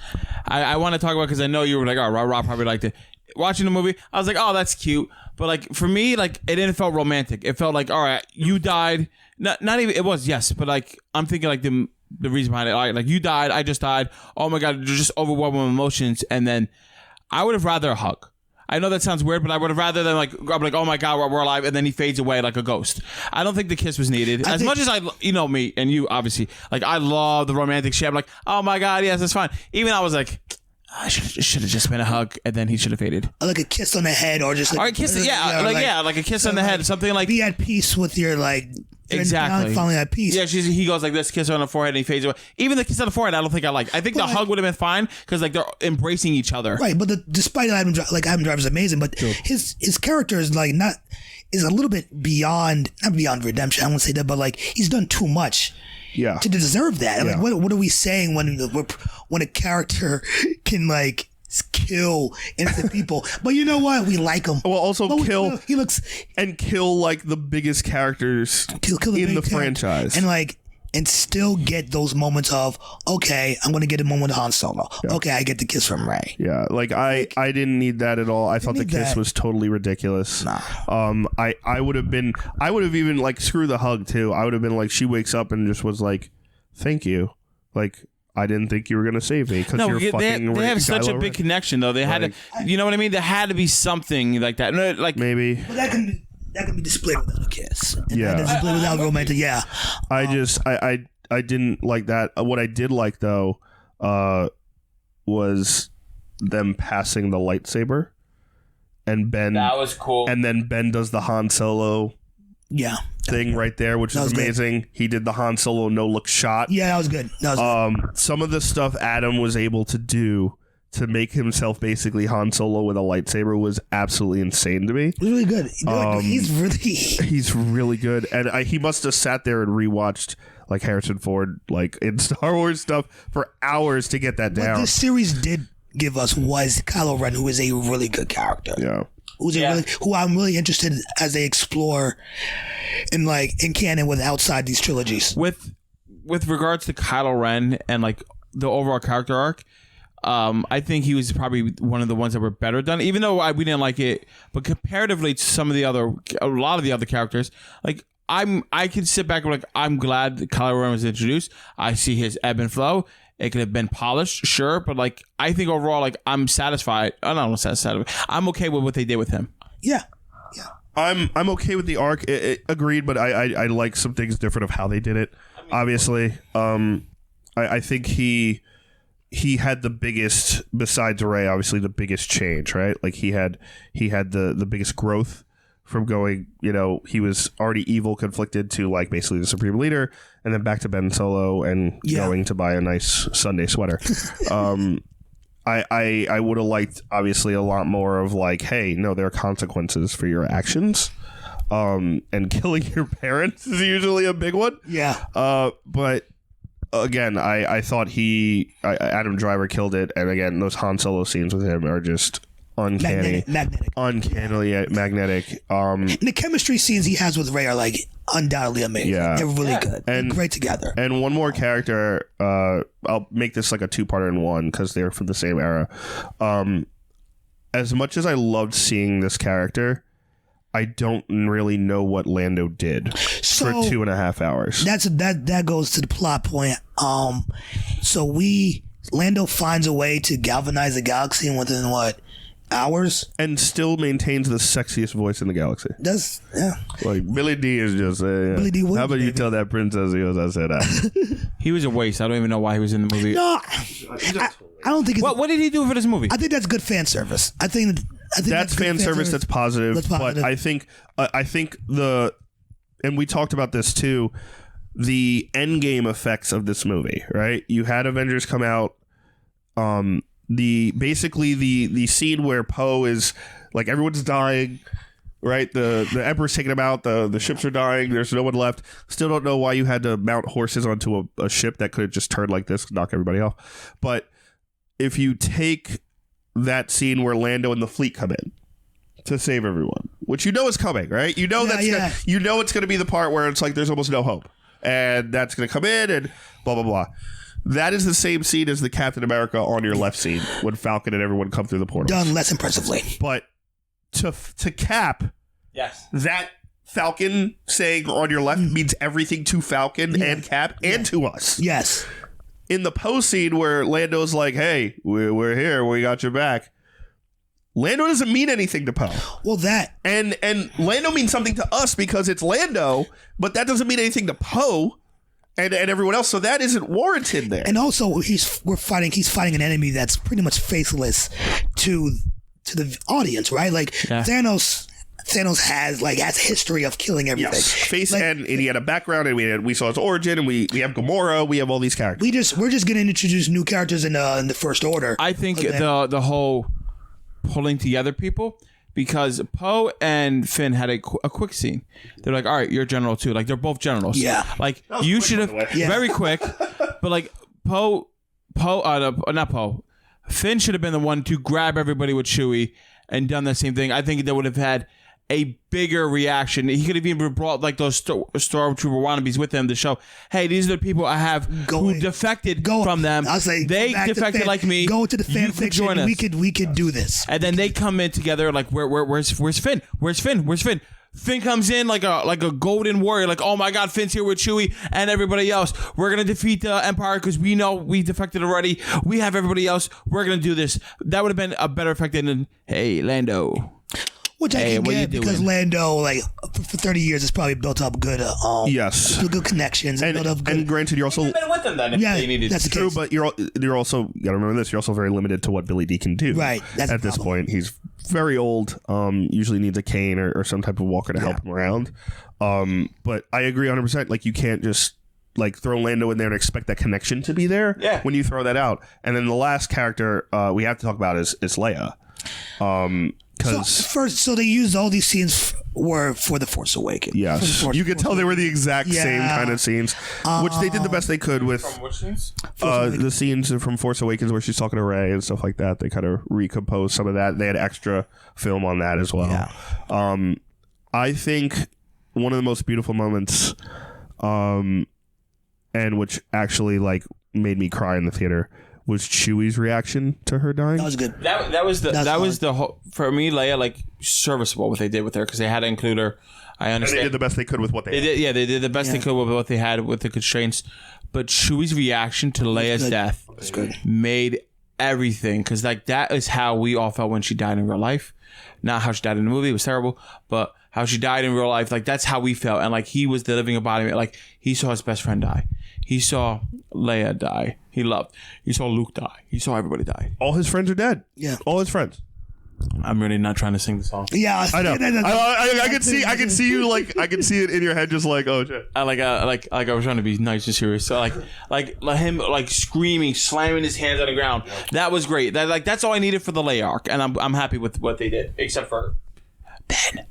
I want to talk about because I know you were like, oh, Rob probably liked it. Watching the movie, I was like, oh, that's cute. But like for me, like it didn't feel romantic. It felt like, all right, you died. Not even. It was yes, but like I'm thinking like the reason behind it. Like you died, I just died. Oh my god, just overwhelming emotions. And then I would have rather a hug. I know that sounds weird, but I would have rather than like I'm like, oh my god, we're alive, and then he fades away like a ghost. I don't think the kiss was needed. As much as you know me and you obviously, like I love the romantic shit. I'm like, oh my god, yes, that's fine. Even I was like, I should have just been a hug, and then he should have faded. Like a kiss on the head, or just like, or a kiss, like a kiss on the head, something like be at peace with your like. Exactly. Finally at peace. Yeah, he goes like this, kiss her on the forehead, and he fades away. Even the kiss on the forehead, I don't think I like. I think the hug would have been fine because like they're embracing each other. Right, but despite Adam Driver is amazing, but his character is like is a little bit not beyond redemption. I won't say that, but like he's done too much. Yeah. To deserve that. Yeah. Like, what are we saying when a character can like kill innocent people? But you know what? We like him. Well, also kill. He looks and kill like the biggest characters in the franchise, and still get those moments of okay, I'm going to get a moment with Han Solo. Yeah. Okay, I get the kiss from Rey. Yeah, like I didn't need that at all. I thought the kiss was totally ridiculous. Nah. I would have even like screw the hug too. I would have been like, she wakes up and just was like, thank you, like. I didn't think you were gonna save me because you're fucking. They have such a big connection, though. They had to, you know what I mean? There had to be something like that. Like maybe. But that can be displayed without a kiss. And yeah. Displayed without romantic. Yeah. I didn't like that. What I did like though, was them passing the lightsaber, and Ben. That was cool. And then Ben does the Han Solo. Yeah. Thing right there, which is amazing. Good. He did the Han Solo no look shot. Yeah, that was good. Some of the stuff Adam was able to do to make himself basically Han Solo with a lightsaber was absolutely insane to me. It was really good. He's really good, and he must have sat there and rewatched like Harrison Ford like in Star Wars stuff for hours to get that down. What this series did give us was Kylo Ren, who is a really good character. Yeah. Who I'm really interested in as they explore in canon with outside these trilogies. With regards to Kylo Ren and like the overall character arc, I think he was probably one of the ones that were better done. Even though we didn't like it, but comparatively to a lot of the other characters, like I could sit back and be like, I'm glad that Kylo Ren was introduced. I see his ebb and flow. It could have been polished, sure, but like I think overall, like I'm satisfied. I don't know, satisfied. I'm okay with what they did with him. Yeah. I'm okay with the arc. Agreed, but I like some things different of how they did it. Obviously, I think he had the biggest, besides Rey, obviously the biggest change, right? Like he had the biggest growth from going, he was already evil, conflicted to like basically the supreme leader, and then back to Ben Solo and going to buy a nice Sunday sweater. I would have liked obviously a lot more of like, hey, no, there are consequences for your actions. And killing your parents is usually a big one. Yeah. But again, I thought Adam Driver killed it, and again, those Han Solo scenes with him are just uncannily magnetic. And the chemistry scenes he has with Rey are like undoubtedly amazing. Yeah. They're really good. They're great together. And one more character, I'll make this like a two-parter in one because they're from the same era. As much as I loved seeing this character, I don't really know what Lando did for 2.5 hours. That goes to the plot point. Lando finds a way to galvanize the galaxy within what? Hours, and still maintains the sexiest voice in the galaxy. Like Billy D is just Billy D. How about you tell that princess he was? I said that. He was a waste. I don't even know why he was in the movie. No, I don't think. What did he do for this movie? I think that's good fan service. I think that's fan service. That's positive. But I think and we talked about this too. The end game effects of this movie, right? You had Avengers come out. The scene where Poe is like everyone's dying, right? The Emperor's taking them out. The ships are dying. There's no one left. Still don't know why you had to mount horses onto a ship that could have just turned like this, knock everybody off. But if you take that scene where Lando and the fleet come in to save everyone, which you know is coming, right? You know you know it's going to be the part where it's like there's almost no hope, and that's going to come in and blah blah blah. That is the same scene as the Captain America on your left scene when Falcon and everyone come through the portal. Done less impressively. But to cap, Yes. that Falcon saying on your left means everything to Falcon and Cap and to us. Yes. In the post scene where Lando's like, "Hey, we're here. We got your back." Lando doesn't mean anything to Poe. Well, that and Lando means something to us because it's Lando, but that doesn't mean anything to Poe. And everyone else, so that isn't warranted there. And also, he's fighting an enemy that's pretty much faithless to the audience, right? Like Thanos has a history of killing everything. Yes, and he had a background, and we saw his origin, and we have Gamora, we have all these characters. We're just going to introduce new characters in the First Order. I think the whole pulling together people. Because Poe and Finn had a quick scene. They're like, all right, you're general too. Like, they're both generals. Yeah. Like, you should have... Very quick. But, like, not Poe. Finn should have been the one to grab everybody with Chewie and done the same thing. I think they would have had a bigger reaction. He could have even brought, like, those Stormtrooper wannabes with him to show, hey, these are the people I have who defected from them. I'll say, they defected like me. Go to the fan fiction. Join us. We could do this. And then they come in together like, where's Finn? Where's Finn? Where's Finn? Finn comes in like a golden warrior, like, oh my God, Finn's here with Chewie and everybody else. We're gonna defeat the Empire because we know we defected already. We have everybody else. We're gonna do this. That would have been a better effect than, hey, Lando. Which I can get because Lando, like, for 30 years, has probably built up good, good connections and granted, you're also been with them then. If they needed that's true, but you're also you gotta remember this. You're also very limited to what Billy D can do. Right. That's at this point, he's very old. Usually needs a cane or some type of walker to help him around. But I agree 100%. Like, you can't just like throw Lando in there and expect that connection to be there. Yeah. When you throw that out, and then the last character we have to talk about is Leia. So they used all these scenes were for The Force Awakens. Yes, you could tell they were the exact same kind of scenes, which they did the best they could with. From which scenes? The scenes from Force Awakens where she's talking to Rey and stuff like that. They kind of recomposed some of that. They had extra film on that as well. Yeah. I think one of the most beautiful moments, and which actually like made me cry in the theater, was Chewie's reaction to her dying. That was good. That was the whole, for me, Leia, like, serviceable what they did with her because they had to include her. I understand. And they did the best they could with what they had. They did the best they could with what they had with the constraints. But Chewie's reaction to Leia's death made everything, because like that is how we all felt when she died in real life. Not how she died in the movie, it was terrible, but how she died in real life, like that's how we felt. And like he was the living embodiment. Like he saw his best friend die. He saw Leia die. He loved. He saw Luke die. He saw everybody die. All his friends are dead. Yeah. All his friends. I'm really not trying to sing the song. Yeah, I know. I can see you like I can see it in your head, just like, oh shit. I was trying to be nice and serious. So like him like screaming, slamming his hands on the ground. That was great. That's all I needed for the Leia arc, and I'm happy with what they did, except for Ben.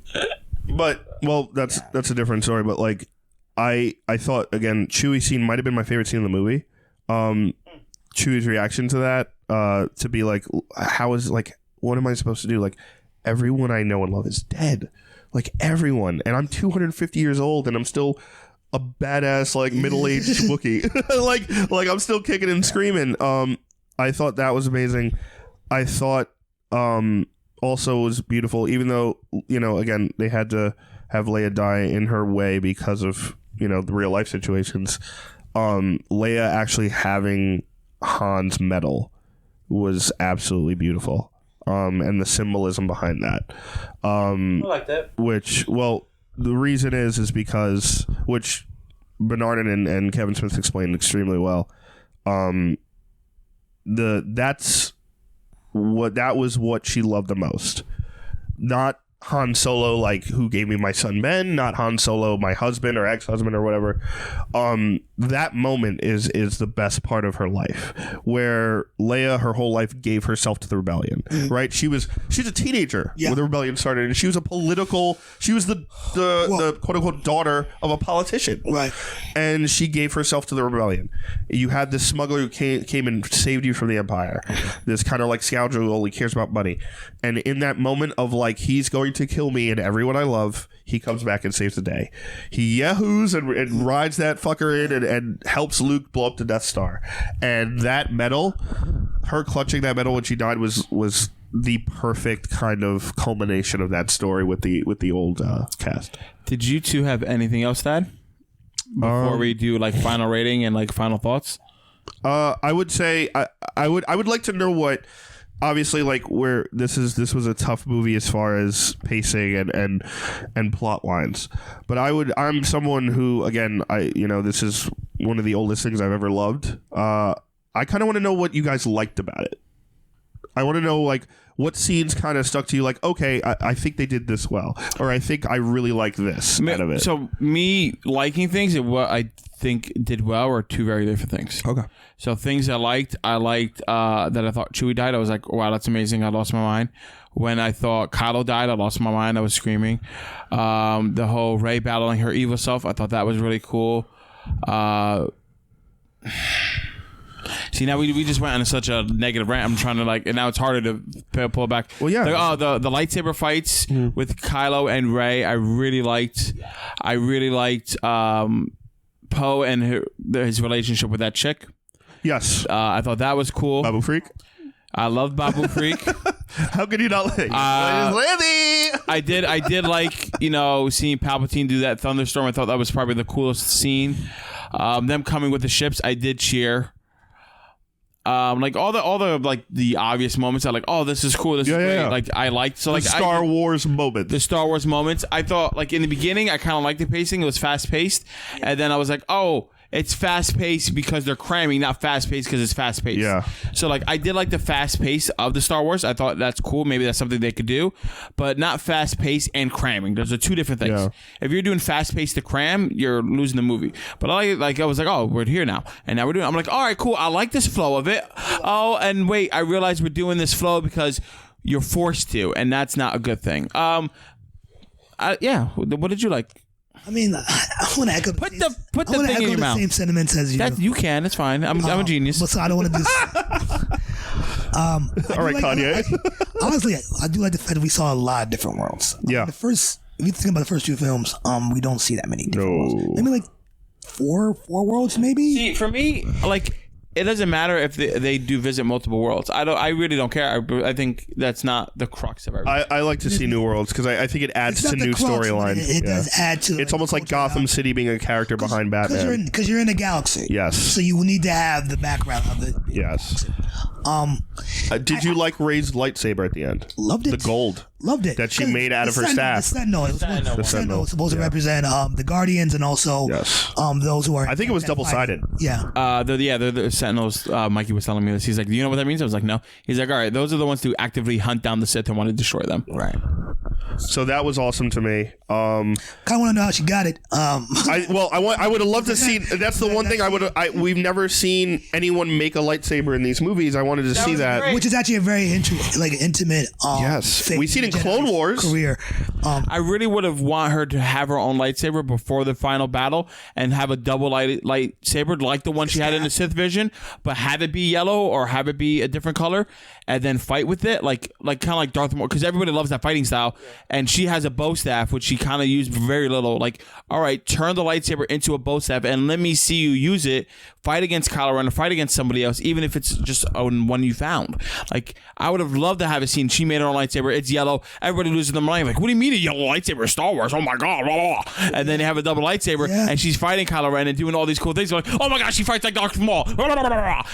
But well, that's a different story. But like, I thought again, Chewie's scene might have been my favorite scene in the movie. Chewie's reaction to that, to be like, how is like. What am I supposed to do? Like, everyone I know and love is dead. Like, everyone. And I'm 250 years old, and I'm still a badass, like, middle-aged Wookiee. like, I'm still kicking and screaming. I thought that was amazing. I thought, also was beautiful, even though, you know, again, they had to have Leia die in her way because of, you know, the real-life situations. Leia actually having Han's medal was absolutely beautiful. And the symbolism behind that. I like that. Which, well, the reason is because, which Bernard and Kevin Smith explained extremely well. That was what she loved the most. Not Han Solo, like, who gave me my son Ben, not Han Solo, my husband or ex-husband or whatever. That moment is the best part of her life, where Leia, her whole life, gave herself to the rebellion. Right? She's a teenager when the rebellion started, and she was the quote unquote daughter of a politician. Right. And she gave herself to the rebellion. You had this smuggler who came and saved you from the Empire. This kind of like scoundrel who only cares about money. And in that moment of like, he's going to kill me and everyone I love, he comes back and saves the day. He yahoos and rides that fucker in and helps Luke blow up the Death Star. And that medal, her clutching that medal when she died was the perfect kind of culmination of that story with the old cast. Did you two have anything else to add before we do like final rating and like final thoughts? I would say I would like to know what, obviously, like, where this was a tough movie as far as pacing and plot lines, but I'm someone who, again, this is one of the oldest things I've ever loved. I kind of want to know what you guys liked about it. I want to know, like, what scenes kind of stuck to you, like, okay, I think they did this well, or I think I really like this out of it. So me liking things and what I think did well are two very different things. Okay. So things I liked that I thought Chewie died. I was like, wow, that's amazing. I lost my mind. When I thought Kylo died, I lost my mind. I was screaming. The whole Rey battling her evil self, I thought that was really cool. See, now we just went on such a negative rant. I'm trying to and now it's harder to pull back. Well, yeah. The lightsaber fights with Kylo and Rey, I really liked. Poe and his relationship with that chick. Yes. I thought that was cool. Babu Freak. I love Babu Freak. How could you not like? I did like seeing Palpatine do that thunderstorm. I thought that was probably the coolest scene. Them coming with the ships, I did cheer. Like all the like the obvious moments, I like. Oh, this is cool. This is great. Yeah. Like I liked the Star Wars moments. The Star Wars moments. I thought like in the beginning, I kind of liked the pacing. It was fast paced, and then I was like, oh, it's fast paced because they're cramming, not fast paced because it's fast paced. Yeah. So like I did like the fast pace of the Star Wars. I thought that's cool. Maybe that's something they could do, but not fast paced and cramming. Those are two different things. Yeah. If you're doing fast paced to cram, you're losing the movie. But I was like, oh, we're here now, and now we're doing. I'm like, all right, cool. I like this flow of it. Oh, and wait, I realized we're doing this flow because you're forced to, and that's not a good thing. Yeah. What did you like? I mean, I want to echo the thing in your mouth. Same sentiments as you. You can. It's fine. I'm a genius. But so I don't want to do. All right, Kanye. Honestly, I do like the fact that we saw a lot of different worlds. Yeah. If you think about the first two films, we don't see that many different worlds. Maybe like four worlds, maybe. See, for me, like. It doesn't matter if they do visit multiple worlds. I really don't care. I think that's not the crux of everything. I like to see new worlds because I think it adds to new storylines. It does add to. It's almost like Gotham City being a character behind Batman. Because you're in a galaxy. Yes. So you will need to have the background of it. Yes. Did you like Rey's lightsaber at the end? Loved it. The gold. Loved it. That she made out of her staff. The Sentinel was supposed to represent the Guardians and also those who are. I think it was double-sided. Yeah. The Sentinels. Mikey was telling me this. He's like, do you know what that means? I was like, no. He's like, all right, those are the ones who actively hunt down the Sith and want to destroy them. Right. So that was awesome to me. Kind of want to know how she got it. I would have loved to see. That's the one thing we've never seen anyone make a lightsaber in these movies. I wanted to see that, great. Which is actually a very intimate. Yes, we seen in Clone Wars career. I really would have want her to have her own lightsaber before the final battle and have a double lightsaber like the one she had in the Sith Vision, but have it be yellow or have it be a different color, and then fight with it like kind of like Darth Maul, because everybody loves that fighting style. And she has a bow staff, which she kind of used very little. Like, all right, turn the lightsaber into a bow staff and let me see you use it. Fight against Kylo Ren or fight against somebody else, even if it's just one you found. Like, I would have loved to have a scene. She made her own lightsaber. It's yellow. Everybody loses their mind. Like, what do you mean a yellow lightsaber? Star Wars. Oh my god. Blah, blah. And then they have a double lightsaber, and she's fighting Kylo Ren and doing all these cool things. Like, oh my god, she fights like Darth Maul.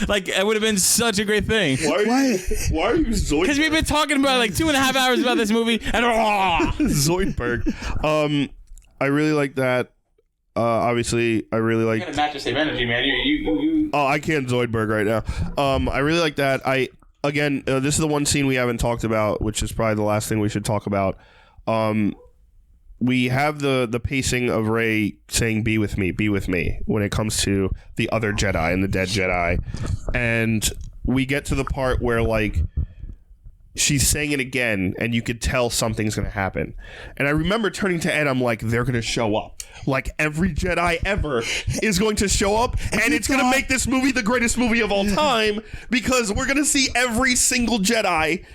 Like, it would have been such a great thing. Why are you Zoidberg? Because we've been talking about like 2.5 hours about this movie, and Zoidberg. I really like that. Obviously, I really like. You're gonna match the same energy, man. You. Oh, I can't Zoidberg right now. I really like that. This is the one scene we haven't talked about, which is probably the last thing we should talk about. we have the pacing of Rey saying be with me when it comes to the other Jedi and the dead Jedi, and we get to the part where like she's saying it again and you could tell something's gonna happen. And I remember turning to Ed, I'm like, they're gonna show up. Like every Jedi ever is going to show up, and it's gonna make this movie the greatest movie of all time, because we're gonna see every single Jedi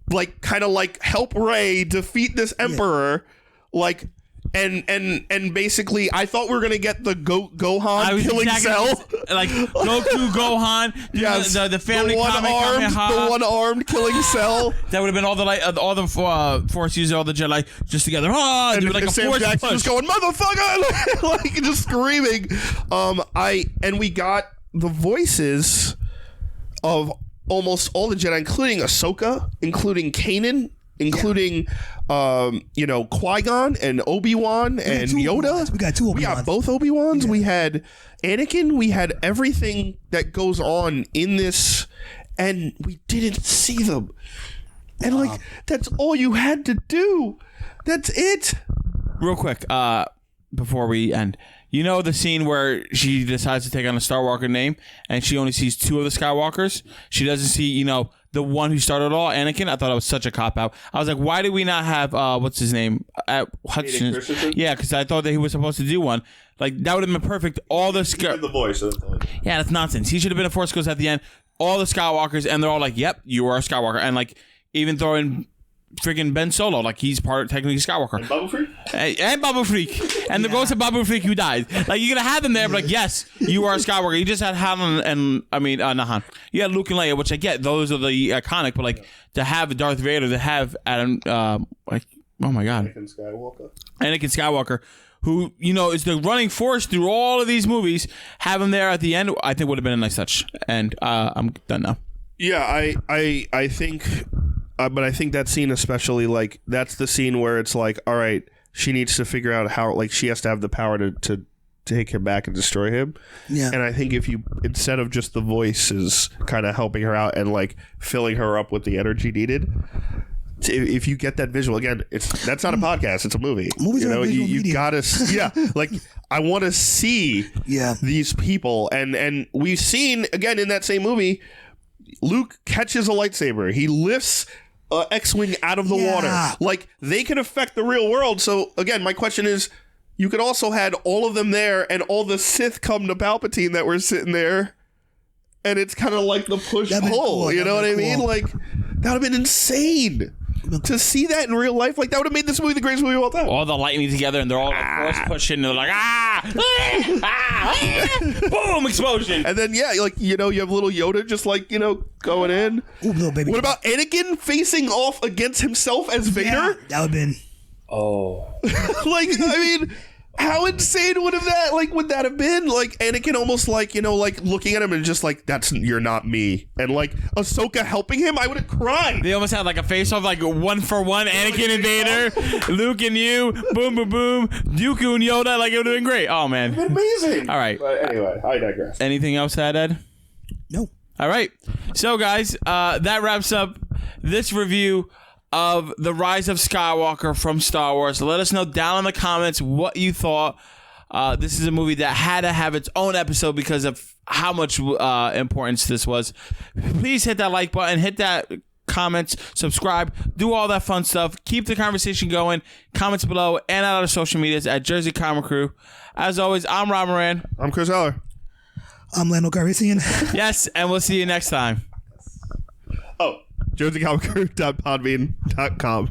like kind of like help Rey defeat this Emperor. Like and basically I thought we were gonna get the Gohan killing Cell, like Goku, Gohan, yes, the family the one armed killing Cell. That would have been all the Force users, all the Jedi just together. And do like a Sam Force Jackson push. just going motherfucker, like just screaming. And we got the voices of almost all the Jedi, including Ahsoka, including Kanan, including Qui-Gon and Obi-Wan and Yoda. We got two Obi-Wans. We got both Obi-Wans. Yeah. We had Anakin. We had everything that goes on in this, and we didn't see them. And like that's all you had to do. That's it. Real quick, before we end, you know the scene where she decides to take on a Skywalker name, and she only sees two of the Skywalkers. She doesn't see, the one who started it all, Anakin. I thought it was such a cop-out. I was like, why did we not have, what's his name? Hutchinson. Yeah, because I thought that he was supposed to do one. Like, that would have been perfect. All the the voice. Yeah, that's nonsense. He should have been a Force Ghost at the end. All the Skywalkers, and they're all like, yep, you are a Skywalker. And, like, even throwing friggin' Ben Solo, like he's technically Skywalker. And Babu Freak? And Babu Freak. And the ghost of Babu Freak who died. Like, you're going to have them there, but like, yes, you are a Skywalker. You just had Han not Han. You had Luke and Leia, which I get. Those are the iconic, but like, to have Darth Vader, to have Adam, oh my God. Anakin Skywalker, who, is the running force through all of these movies, have him there at the end, I think would have been a nice touch. And I'm done now. Yeah, I think... but I think that scene especially, like, that's the scene where it's like, all right, she needs to figure out how, like, she has to have the power to take him back and destroy him. Yeah. And I think if you, instead of just the voices kind of helping her out and, like, filling her up with the energy needed, if you get that visual, again, that's not a podcast, it's a movie. Movies are you gotta, like, I want to see these people. And we've seen, again, in that same movie, Luke catches a lightsaber. He lifts X-Wing out of the water. Like, they can affect the real world. So, again, my question is, you could also had all of them there and all the Sith come to Palpatine that were sitting there. And it's kind of like the push-pull. Cool. You know what I mean? Like, that would have been insane. To see that in real life, like, that would have made this movie the greatest movie of all time. All the lightning together, and they're all like force pushing, and they're like, boom, explosion. And then, you have little Yoda just like, going in. Ooh, little baby. What about Anakin facing off against himself as Vader? Yeah, that would have been. Oh. Like, I mean, how insane would that have been? Like, Anakin almost like, like looking at him and just like, you're not me. And like Ahsoka helping him, I would have cried. They almost had like a face off, like 1-for-1, Anakin and Vader, Luke and you, boom, boom, boom, Dooku and Yoda. Like, it would have been great. Oh, man. It would have been amazing. All right. But anyway, I digress. Anything else to add, Ed? No. All right. So, guys, that wraps up this review of The Rise of Skywalker from Star Wars. Let us know down in the comments what you thought. This is a movie that had to have its own episode because of how much importance this was. Please hit that like button, hit that comments, subscribe, do all that fun stuff. Keep the conversation going. Comments below and on our social medias at Jersey Comic Krew. As always, I'm Rob Moran. I'm Chris Heller. I'm Lando Calrissian. Yes, and we'll see you next time. JerseyComicKrew.podbean.com